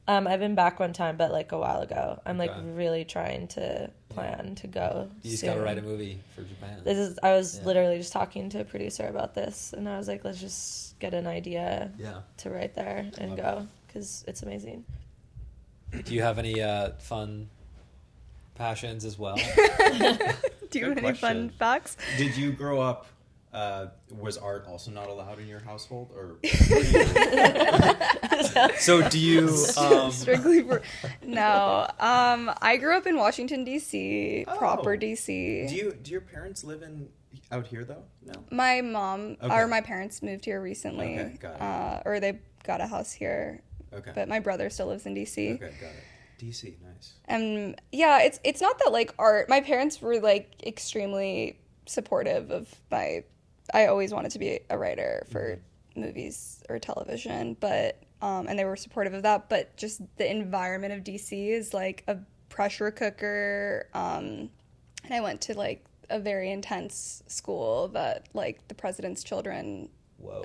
I've been back one time, but like a while ago. I'm like Okay. really trying to plan to go. You just soon. gotta write a movie for Japan. I was Yeah. literally just talking to a producer about this, and I was like, let's just get an idea Yeah. to write there and Love go, because it's amazing. Do you have any fun passions as well? Do you have Good any fun question. facts? Did you grow up? Was art also not allowed in your household, or? So do you? Strictly for no. I grew up in Washington D.C., proper Oh. D.C. Do your parents live out here though? No. My mom Okay. or my parents moved here recently, Okay, got it. or they got a house here. Okay. But my brother still lives in D.C. Okay, got it. DC, nice. And yeah, it's not that like art. My parents were like extremely supportive of I always wanted to be a writer for movies or television, but and they were supportive of that. But just the environment of DC is like a pressure cooker. And I went to like a very intense school that like the president's children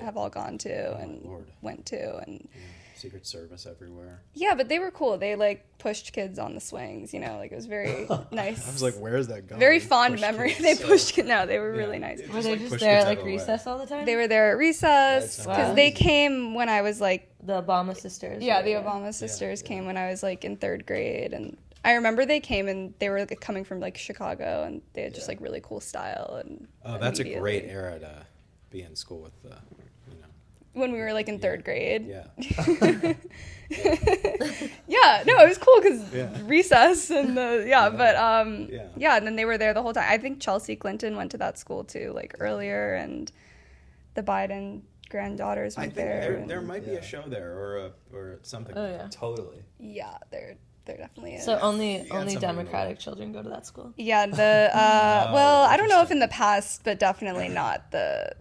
have all gone to and went to, and Secret Service everywhere. Yeah, but they were cool. They like pushed kids on the swings, like it was very nice. I was like, where's that going? Very fond memory. They pushed kids. No, they were really nice. Were they just there at like recess all the time? They were there at recess because they came when I was like the Obama sisters. Yeah, the Obama sisters came when I was like in 3rd grade, and I remember they came and they were like, coming from like Chicago, and they had just like really cool style. And that's a great era to be in school with the. When we were like in 3rd grade. Yeah. Yeah, no, it was cool because recess and and then they were there the whole time. I think Chelsea Clinton went to that school too, like earlier, and the Biden granddaughters went there. There might be a show there or something. Oh yeah, totally. Yeah, there definitely is. So only Democratic children go to that school. Yeah, well, I don't know if in the past, but definitely not. The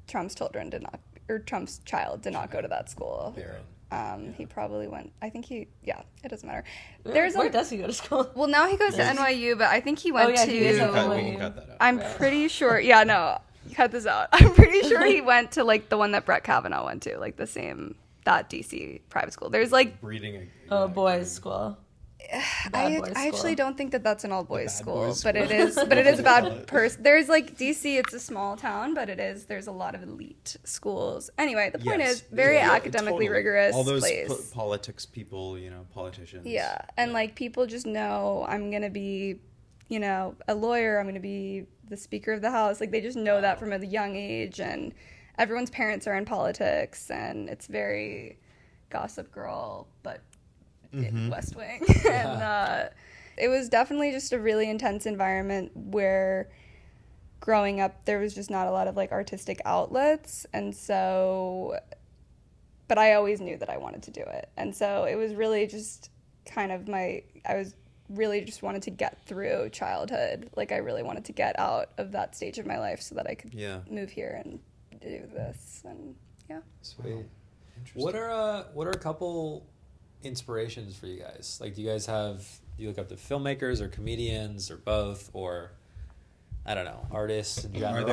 Trump's children did not. Or Trump's child did not go to that school. He probably went. I think it doesn't matter. Where does he go to school? Well, now he goes to NYU, but I think he went to. We can cut that out. I'm pretty sure. Yeah, no, cut this out. I'm pretty sure he went to like the one that Brett Kavanaugh went to, like the same that DC private school. There's like breeding a boys' school. I actually don't think that that's an all boys school, but it is a bad person. There's like DC, it's a small town, but there's a lot of elite schools. Anyway, the point is very academically rigorous. All those place. Politics people, politicians. Yeah, and like people just know I'm gonna be, a lawyer. I'm gonna be the Speaker of the House. Like they just know that from a young age, and everyone's parents are in politics, and it's very Gossip Girl, but. West Wing. And it was definitely just a really intense environment where growing up there was just not a lot of like artistic outlets, and so but I always knew that I wanted to do it, and so it was really just kind of I was really just wanted to get through childhood. Like I really wanted to get out of that stage of my life so that I could move here and do this. And sweet. What are a couple inspirations for you guys? Like, do you look up to filmmakers or comedians or both, or I don't know, artists in general?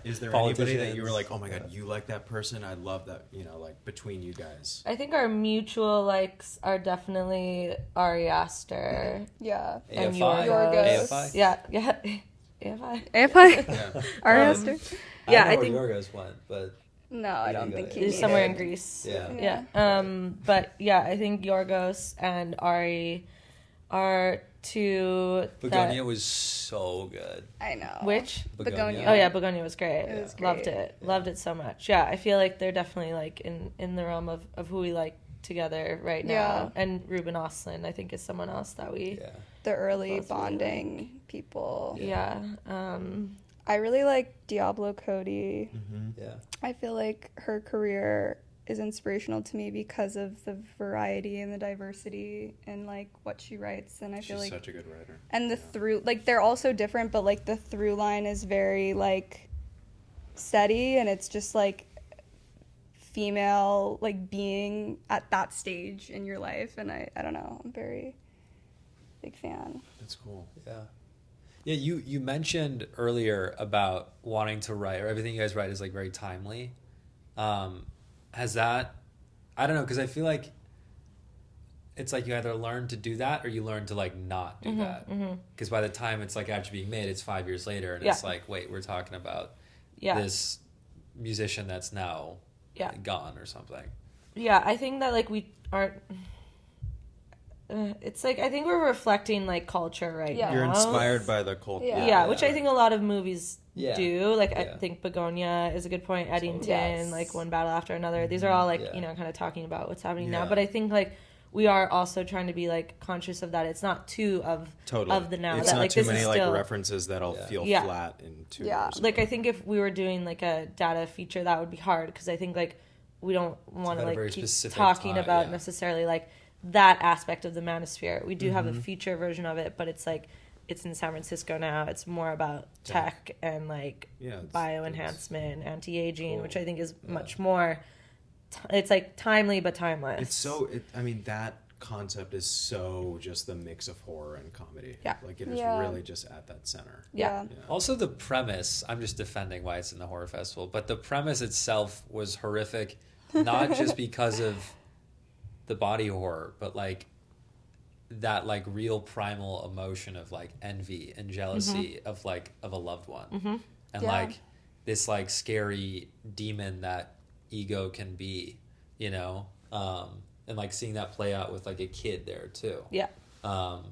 Is there anybody that you were like, oh my god, you like that person? I love that, like between you guys. I think our mutual likes are definitely Ari Aster. Yeah. And Yorgos. AFI? Yeah. AFI? Ari Aster? Yeah, I think Yorgos went, but no, I don't think he's somewhere in Greece. Yeah. But yeah, I think Yorgos and Ari are two. Begonia was so good. I know. Which? Begonia. Oh yeah, Begonia was great. It was great. Loved it. Yeah. Loved it so much. Yeah, I feel like they're definitely like in the realm of who we like together right now. Yeah. And Ruben Östlund, I think, is someone else that we. Yeah. The early bonding people. Yeah. I really like Diablo Cody. Mm-hmm. Yeah. I feel like her career is inspirational to me because of the variety and the diversity in like what she writes, and She's such a good writer. And the through, like, they're all so different, but like the through line is very like steady, and it's just like female like being at that stage in your life, and I don't know, I'm very big fan. That's cool. Yeah. Yeah, you mentioned earlier about wanting to write, or everything you guys write is like very timely. Has that, I don't know, because I feel like it's like you either learn to do that or you learn to like not do that. Because by the time it's like actually being made, it's 5 years later, and it's like, wait, we're talking about this musician that's now gone or something. Yeah, I think that like we aren't. It's like I think we're reflecting like culture right now. You're inspired by the culture. Yeah, which I think a lot of movies do. Like I think Begonia is a good point. Eddington, like One Battle After Another. These are all like kind of talking about what's happening now. But I think like we are also trying to be like conscious of that. It's not too of the now. It's that, not like, too this many is like still, references that'll feel flat in 2 years. Like I think if we were doing like a DADDA feature, that would be hard because I think like we don't want to like keep talking about necessarily like that aspect of the manosphere. We do have a feature version of it, but it's like it's in San Francisco now. It's more about tech and like bioenhancement, anti-aging, cool. which I think is much more. It's like timely but timeless. It's so. I mean, that concept is so just the mix of horror and comedy. Yeah. Like it is really just at that center. Yeah. Also, the premise, I'm just defending why it's in the horror festival, but the premise itself was horrific, not just because of the body horror, but like that like real primal emotion of like envy and jealousy of like of a loved one. And like this like scary demon that ego can be, you know, and like seeing that play out with like a kid there too. And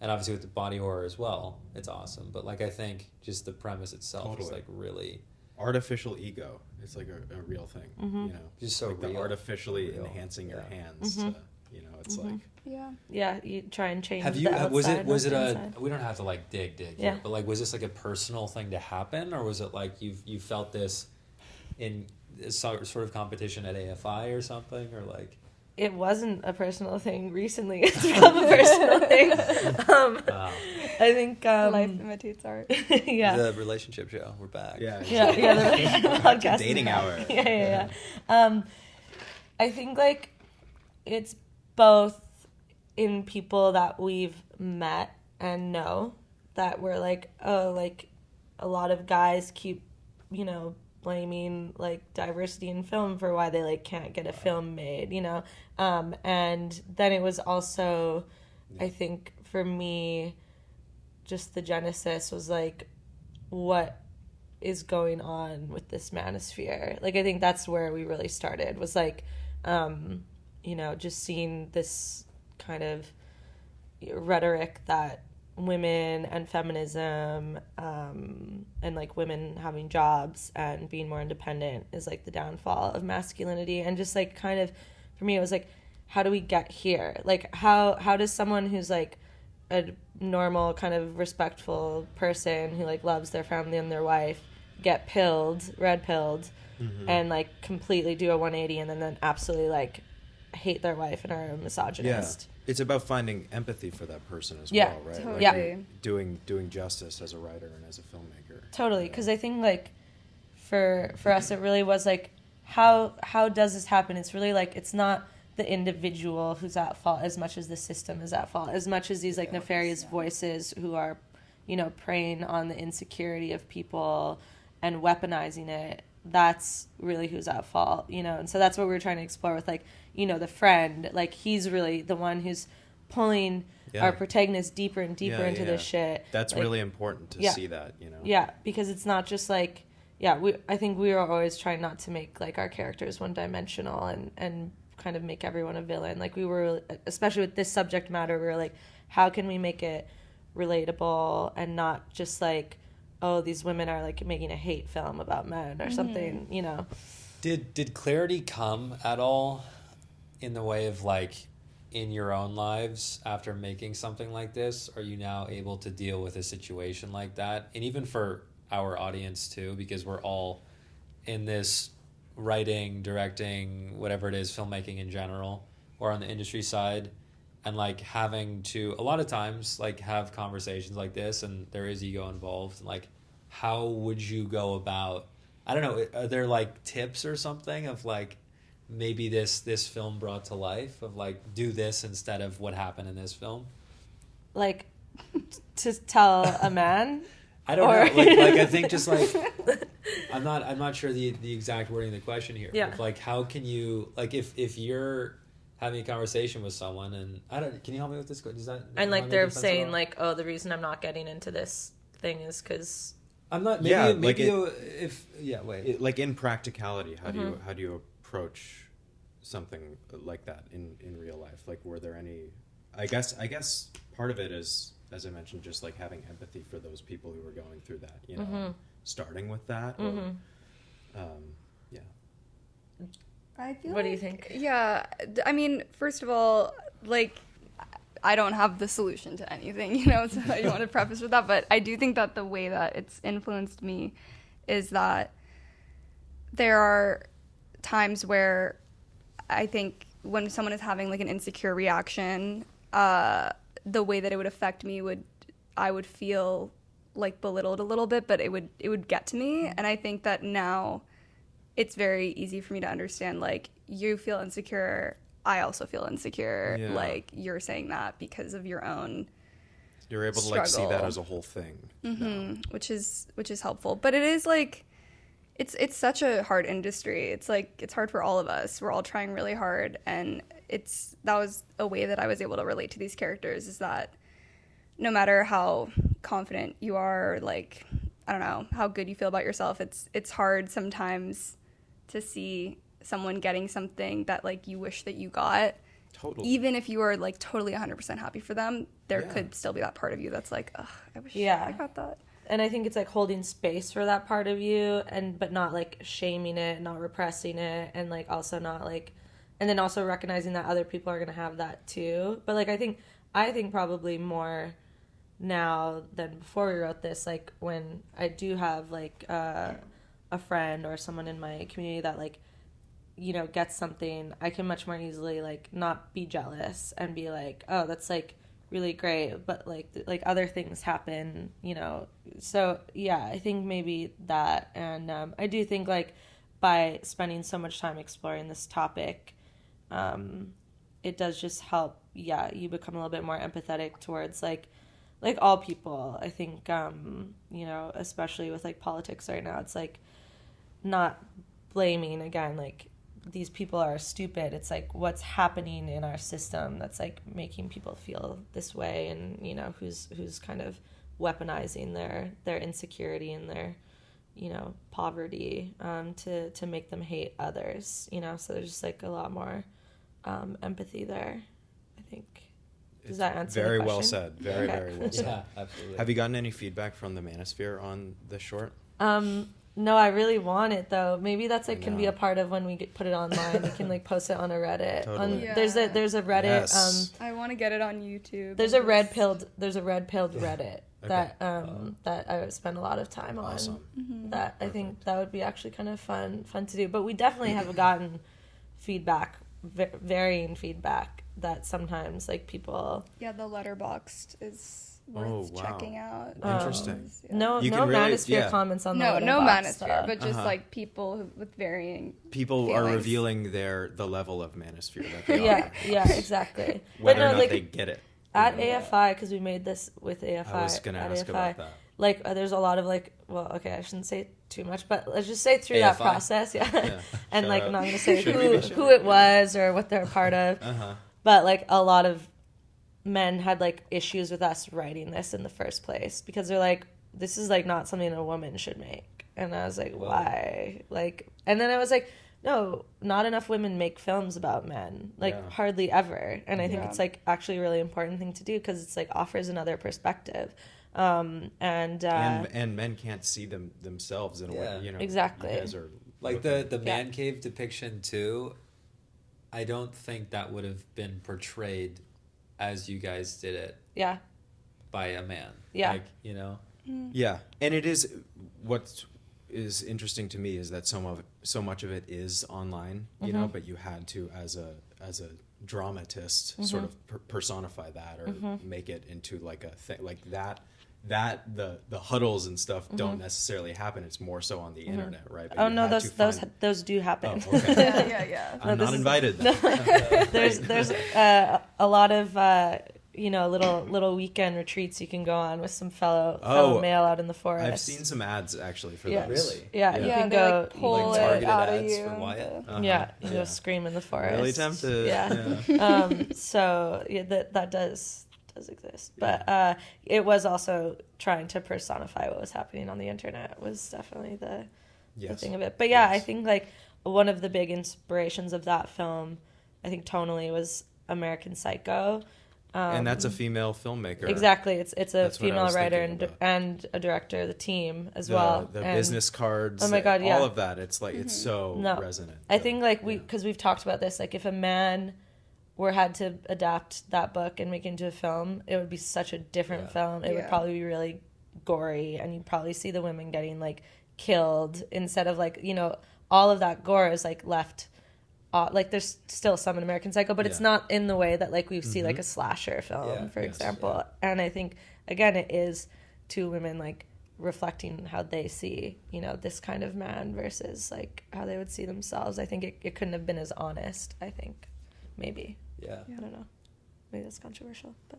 obviously with the body horror as well, it's awesome. But like I think just the premise itself is like really artificial ego. It's like a real thing, you know, just so like real. the artificially Real. enhancing your hands. To, you know, it's like you try and change. Have you? the outside, Was it not the a? inside. We don't have to like dig here, but like was this like a personal thing to happen, or was it like you felt this in sort of competition at AFI or something, or like? It wasn't a personal thing. Recently, it's become a personal thing. I think Life imitates art. The relationship show. We're back. The podcast dating hour. I think like it's both in people that we've met and know that we're like, oh, like a lot of guys keep, you know, blaming like diversity in film for why they like can't get a film made, you know. And then it was also, I think for me, just the genesis was like, what is going on with this manosphere? Like I think that's where we really started, was like, you know, just seeing this kind of rhetoric that women and feminism and like women having jobs and being more independent is like the downfall of masculinity. And just like kind of for me it was like, how do we get here? Like how does someone who's like a normal kind of respectful person who like loves their family and their wife get red pilled and like completely do a 180 and then absolutely like hate their wife and are a misogynist? It's about finding empathy for that person as Yeah, well, right? totally. Like doing justice as a writer and as a filmmaker. Totally, because I think like for us it really was like, how does this happen? It's really like, it's not the individual who's at fault as much as the system is at fault, as much as these like nefarious voices who are, you know, preying on the insecurity of people and weaponizing it. That's really who's at fault, you know. And so that's what we were trying to explore with like, you know, the friend, like he's really the one who's pulling our protagonist deeper and deeper into this shit. That's like, really important to see that, you know. Yeah, because it's not just like, I think we were always trying not to make like our characters one dimensional and kind of make everyone a villain. Like we were, especially with this subject matter, we were like, how can we make it relatable and not just like, oh, these women are like making a hate film about men or something, you know. Did clarity come at all in the way of like in your own lives after making something like this? Are you now able to deal with a situation like that? And even for our audience too, because we're all in this writing, directing, whatever it is, filmmaking in general, or on the industry side, and like having to a lot of times like have conversations like this, and there is ego involved. Like, how would you go about? I don't know. Are there like tips or something of like maybe this film brought to life of like do this instead of what happened in this film? Like to tell a man. I don't know. Like I think just like I'm not sure the exact wording of the question here. Yeah. Like how can you like if you're having a conversation with someone and can you help me with this? Does that and like they're saying like, oh, the reason I'm not getting into this thing is because I'm not. Like in practicality, how do you approach something like that in real life? Like, were there any? I guess part of it is, as I mentioned, just like having empathy for those people who were going through that. You know, starting with that. Or, I feel What do you think? Yeah, I mean, first of all, like, I don't have the solution to anything, you know, so I don't want to preface with that, but I do think that the way that it's influenced me is that there are times where I think when someone is having like an insecure reaction, the way that it would affect me I would feel like belittled a little bit, but it would get to me. And I think that now it's very easy for me to understand, like, you feel insecure, I also feel insecure. Yeah. Like, you're saying that because of your own You're able to like see that as a whole thing. which is helpful. But it is like it's such a hard industry. It's like it's hard for all of us. We're all trying really hard, and that was a way that I was able to relate to these characters, is that no matter how confident you are, or like, I don't know, how good you feel about yourself, it's hard sometimes to see someone getting something that like you wish that you got. Totally. Even if you are like totally 100% happy for them, there could still be that part of you that's like, ugh, I wish I got that. And I think it's like holding space for that part of you, but not like shaming it, not repressing it, and like also not like, and then also recognizing that other people are gonna have that too. But like I think probably more now than before we wrote this, like when I do have like a friend or someone in my community that like, you know, gets something, I can much more easily like not be jealous and be like, oh, that's like really great, but like other things happen, you know. So yeah, I think maybe that, and I do think like by spending so much time exploring this topic, it does just help, you become a little bit more empathetic towards like all people. I think you know, especially with like politics right now, it's like not blaming again like these people are stupid. It's like what's happening in our system that's like making people feel this way, and you know, who's kind of weaponizing their insecurity and their, you know, poverty to make them hate others, you know. So there's just like a lot more empathy there, I think. Does that answer Very the question? well said. Very, Okay. very well said. Yeah, absolutely. Have you gotten any feedback from the Manosphere on the short? No, I really want it though. Maybe that's like I can be know. a part of when we put it online. We can like post it on a Reddit. Totally. Yeah. There's a Reddit. Yes. I want to get it on YouTube. There's a red pilled Reddit Okay. that I spend a lot of time on. Awesome. That I think that would be actually kind of fun to do. But we definitely have gotten feedback, varying feedback, that sometimes like people. Yeah, the Letterboxd is worth Oh, wow. checking out. Interesting. Yeah. No You no can really- Manosphere yeah. comments on the No Letterboxd, Manosphere, but just Uh-huh. like people with varying People are feelings. revealing the level of Manosphere that they yeah, are. yeah, exactly. Whether But no, or not like they get it. at AFI, because we made this with AFI. I was gonna at ask AFI, about that. Like there's a lot of like, well, okay, I shouldn't say too much, but let's just say through that AFI. process, yeah. And Shout like out. I'm not gonna say Should we be who it was or what they're a part of, but like a lot of men had like issues with us writing this in the first place, because they're like, this is like not something a woman should make. And I was like, why? Like, and then I was like, no, not enough women make films about men, like hardly ever. And I think it's like actually a really important thing to do, because it's like offers another perspective. And men can't see themselves in a way, you know. Exactly. You guys are Like the man cave depiction too, I don't think that would have been portrayed as you guys did it yeah. by a man. Yeah. Like, you know? Yeah, and it is what is interesting to me is that so much of it is online, you know, but you had to as a dramatist sort of personify that or make it into like a thing like that the huddles and stuff don't necessarily happen. It's more so on the internet, right? But Oh you no, had to those do happen. Oh, okay. yeah. I'm not invited. There's a lot of you know, little weekend retreats you can go on with some fellow male out in the forest. I've seen some ads actually for Yeah. those. Really? Yeah, you Yeah, can they go. like pull like it targeted out of ads you. for Wyatt? Yeah, you go scream in the forest. Really tempted. Yeah. So yeah, that does exist, but it was also trying to personify what was happening on the internet was definitely the thing of it. But yeah, I think like one of the big inspirations of that film, I think tonally, was American Psycho. And that's a female filmmaker. Exactly, it's a That's what I female was writer thinking about. and a director, the team as well. The And business cards. Oh my God, yeah. All of that. It's like it's so resonant. I think like because we've talked about this, like if a man had to adapt that book and make it into a film, it would be such a different film. It would probably be really gory, and you'd probably see the women getting like killed instead of like, you know, all of that gore is like left like there's still some in American Psycho, but it's not in the way that like we see like a slasher film, for example. And I think again it is two women like reflecting how they see, you know, this kind of man versus like how they would see themselves. I think it couldn't have been as honest, I think. Maybe. Yeah. I don't know. Maybe that's controversial, but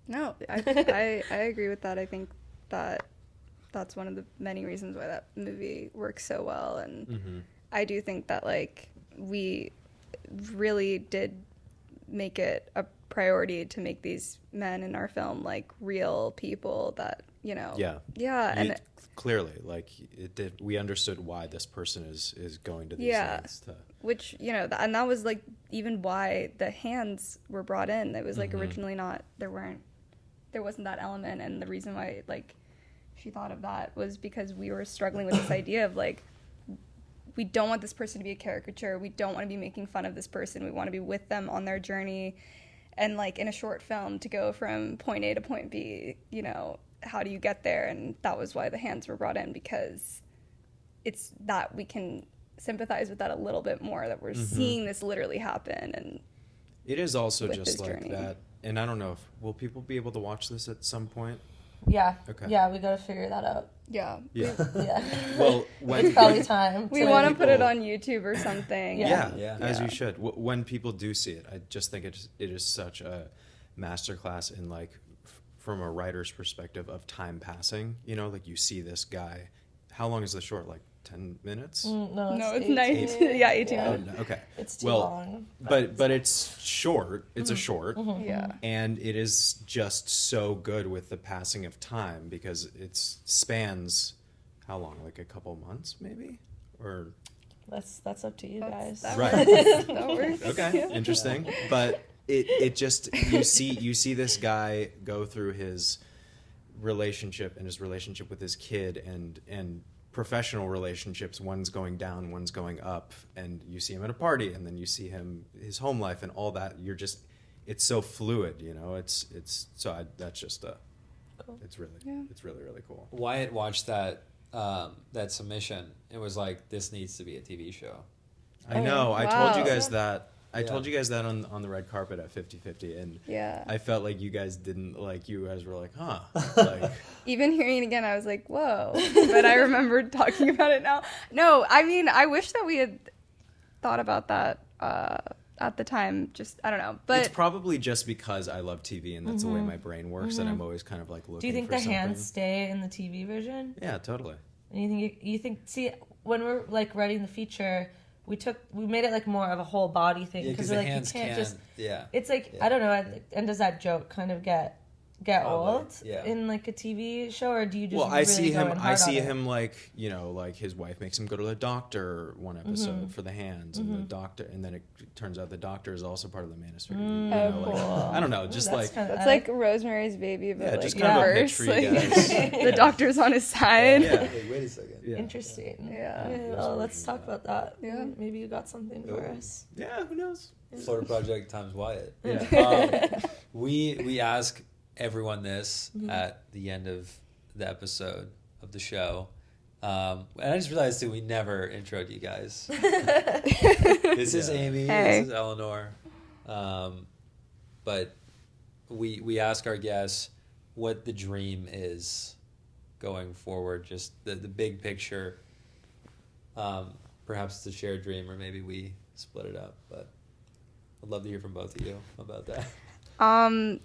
No, I agree with that. I think that's one of the many reasons why that movie works so well. And I do think that like we really did make it a priority to make these men in our film like real people that, you know. And clearly, like it did. We understood why this person is going to these lengths to. Which, you know, and that was like even why the hands were brought in. It was like originally not, there wasn't that element. And the reason why like she thought of that was because we were struggling with this idea of like, we don't want this person to be a caricature. We don't want to be making fun of this person. We want to be with them on their journey. And like in a short film to go from point A to point B, you know, how do you get there? And that was why the hands were brought in, because it's that we can sympathize with that a little bit more, that we're seeing this literally happen. And it is also with just his like journey. that. And I don't know if will people be able to watch this at some point? yeah. Okay. Yeah, we got to figure that out. Yeah. Yeah. Yeah. Well, when It's probably time. We want to put it on YouTube or something. Yeah, as you should. When people do see it, I just think it is such a masterclass in like from a writer's perspective of time passing. You know, like you see this guy. How long is the short? Like 10 minutes? No, It's 18. 19. Yeah, 18 Oh, minutes. no, okay. It's too well, long. but it's short. It's a short. Yeah. And it is just so good with the passing of time because it spans how long? Like a couple months, maybe, or That's up to you guys. That right. works. That works. Okay, interesting. But it just you see this guy go through his relationship and his relationship with his kid and professional relationships. One's going down, one's going up, and you see him at a party, and then you see his home life and all that. It's so fluid, you know. That's just Cool. it's really really cool. Wyatt watched that submission. It was like, this needs to be a TV show. I know. I Wow. told you guys that. I Yeah. told you guys that on the red carpet at 50/50, and Yeah. I felt like you guys didn't like. You guys were like, huh? Like, Even hearing it again, I was like, whoa. But I remembered talking about it now. No, I mean, I wish that we had thought about that at the time. Just, I don't know. But it's probably just because I love TV and that's the way my brain works, that I'm always kind of like looking. Do you think for the something. hands stay in the TV version? Yeah, totally. And you think see, when we're like writing the feature, we made it like more of a whole body thing, Yeah, because we're the like, you hands can't just, yeah. it's like, Yeah. I don't know, and does that joke kind of get Probably, old yeah. in like a TV show, or do you just Well, I really see go him. in I hard see on it? him like, you know, like his wife makes him go to the doctor one episode for the hands, and the doctor, and then it turns out the doctor is also part of the manosphere. You know, Oh, like, cool. I don't know, just That's like kinda- it's like Rosemary's Baby, but yeah, like just kind of a pitch reverse. for you guys. Like, the doctor's on his side. Yeah. Wait a second. Yeah. interesting. Yeah. Well, let's talk about that. Yeah. Maybe you got something for us. Yeah, who knows? Florida Project times Wyatt. Yeah. We ask everyone this at the end of the episode of the show. And I just realized that we never introed you guys. This is Amy. Hey. This is Eleanor. But we ask our guests what the dream is going forward, just the big picture. Perhaps it's a shared dream, or maybe we split it up. But I'd love to hear from both of you about that.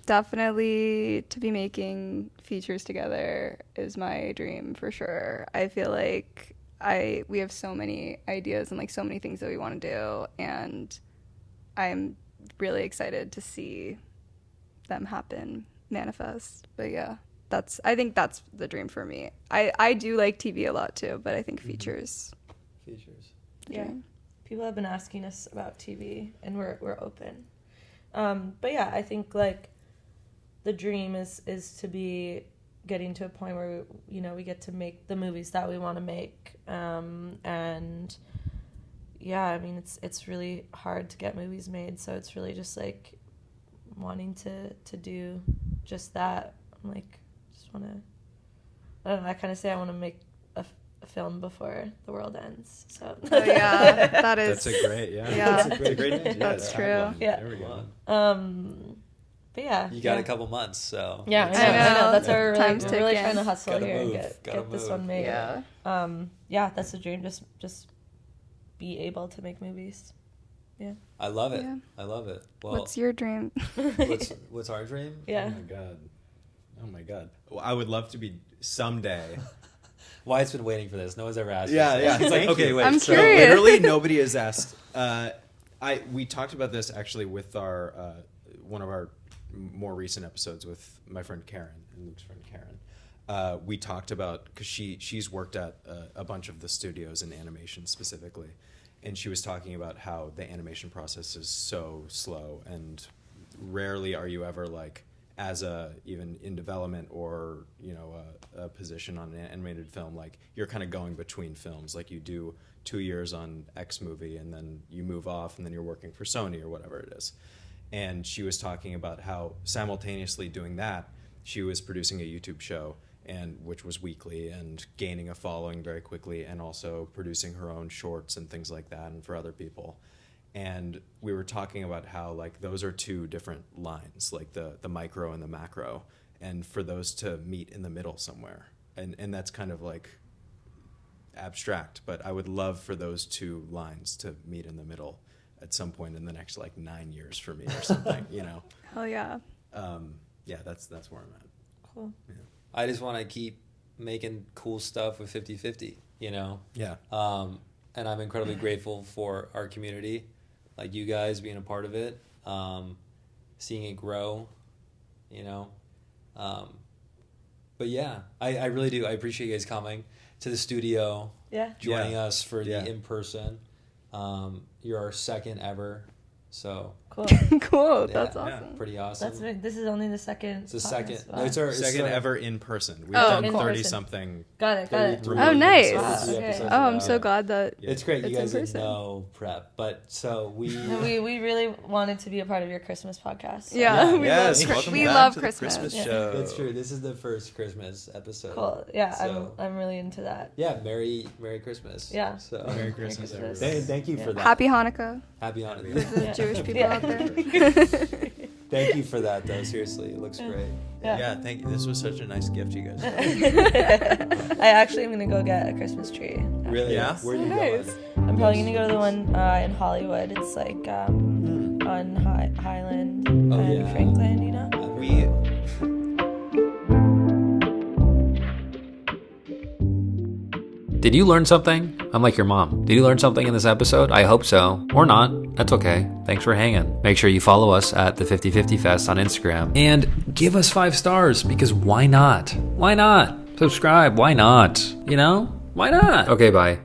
Definitely to be making features together is my dream for sure. I feel like we have so many ideas and like so many things that we want to do, and I'm really excited to see them happen, manifest. But yeah, I think that's the dream for me. I do like TV a lot too, but I think features. Features. Yeah. People have been asking us about TV, and we're open. But yeah, I think like the dream is to be getting to a point where we get to make the movies that we want to make. And yeah, I mean it's really hard to get movies made, so it's really just like wanting to do just that. I'm like, just want to, I don't know, I kind of say I want to make a film before the world ends. So Oh, yeah, that is. That's a great, Yeah. That's a great idea. That's true. Tagline. Yeah. There we go. But yeah, You got yeah. a couple months, so Yeah, I It's, know. I know. That's why we're, Time's we're really ticking. trying to hustle Gotta here move, and gotta get this move. one made. Yeah. Yeah, that's the dream. Just be able to make movies. Yeah. I love it. Yeah. I love it. Well, What's your dream? what's our dream? Yeah. Oh my god. Well, I would love to be someday. Wyatt's been waiting for this. No one's ever asked. Yeah, us. yeah. It's like, Thank okay, you. wait. I'm so curious. Literally nobody has asked. We talked about this actually with our one of our more recent episodes with my friend Karen and Luke's friend Karen. We talked about, because she's worked at a bunch of the studios in animation specifically, and she was talking about how the animation process is so slow, and rarely are you ever like, as even in development or a position on an animated film, like you're kind of going between films, like you do 2 years on X movie and then you move off and then you're working for Sony or whatever it is. And she was talking about how simultaneously doing that, she was producing a YouTube show, and which was weekly and gaining a following very quickly, and also producing her own shorts and things like that and for other people. And we were talking about how like those are two different lines, like the micro and the macro, and for those to meet in the middle somewhere. And that's kind of like abstract, but I would love for those two lines to meet in the middle at some point in the next like 9 years for me or something, Hell yeah. Yeah, that's where I'm at. Cool. Yeah. I just want to keep making cool stuff with 50/50, Yeah. And I'm incredibly grateful for our community, like you guys being a part of it, seeing it grow, But yeah, I really do. I appreciate you guys coming to the studio, joining us for the in-person. You're our second ever, so Cool. Cool. yeah, That's awesome. pretty awesome. That's big. This is only the second. It's the podcast. second. Wow. No, it's our Second ever in person. We've Oh, done cool. 30 something. Got it. Got it. 33 Oh, nice. episodes, Wow, okay. episodes Oh, I'm ago. so glad that. Yeah. It's great. You It's guys in didn't person. know prep, but so we. We really wanted to be a part of your Christmas podcast. So. Yeah, Yeah. we Yes, love, welcome we back love to Christmas. the Christmas Yeah. show. It's true. This is the first Christmas episode. Cool. Yeah, So- I'm really into that. Yeah, Merry Christmas. Yeah. So Merry Christmas, Christmas. everyone. thank you for that. Happy Hanukkah, Happy Hanukkah. the Yeah. Jewish people Yeah. out there. Thank you for that, though. Seriously, it looks great. Yeah, thank you. This was such a nice gift, you guys. I actually am gonna go get a Christmas tree. Really? Yeah? Where are you Nice. going? I'm probably gonna go to the one in Hollywood. It's like on Highland Oh, and yeah. Franklin. We Did you learn something? I'm like your mom. Did you learn something in this episode? I hope so. Or not. That's okay. Thanks for hanging. Make sure you follow us at the 50/50 Fest on Instagram. And give us 5 stars, because why not? Why not? Subscribe. Why not? Why not? Okay, bye.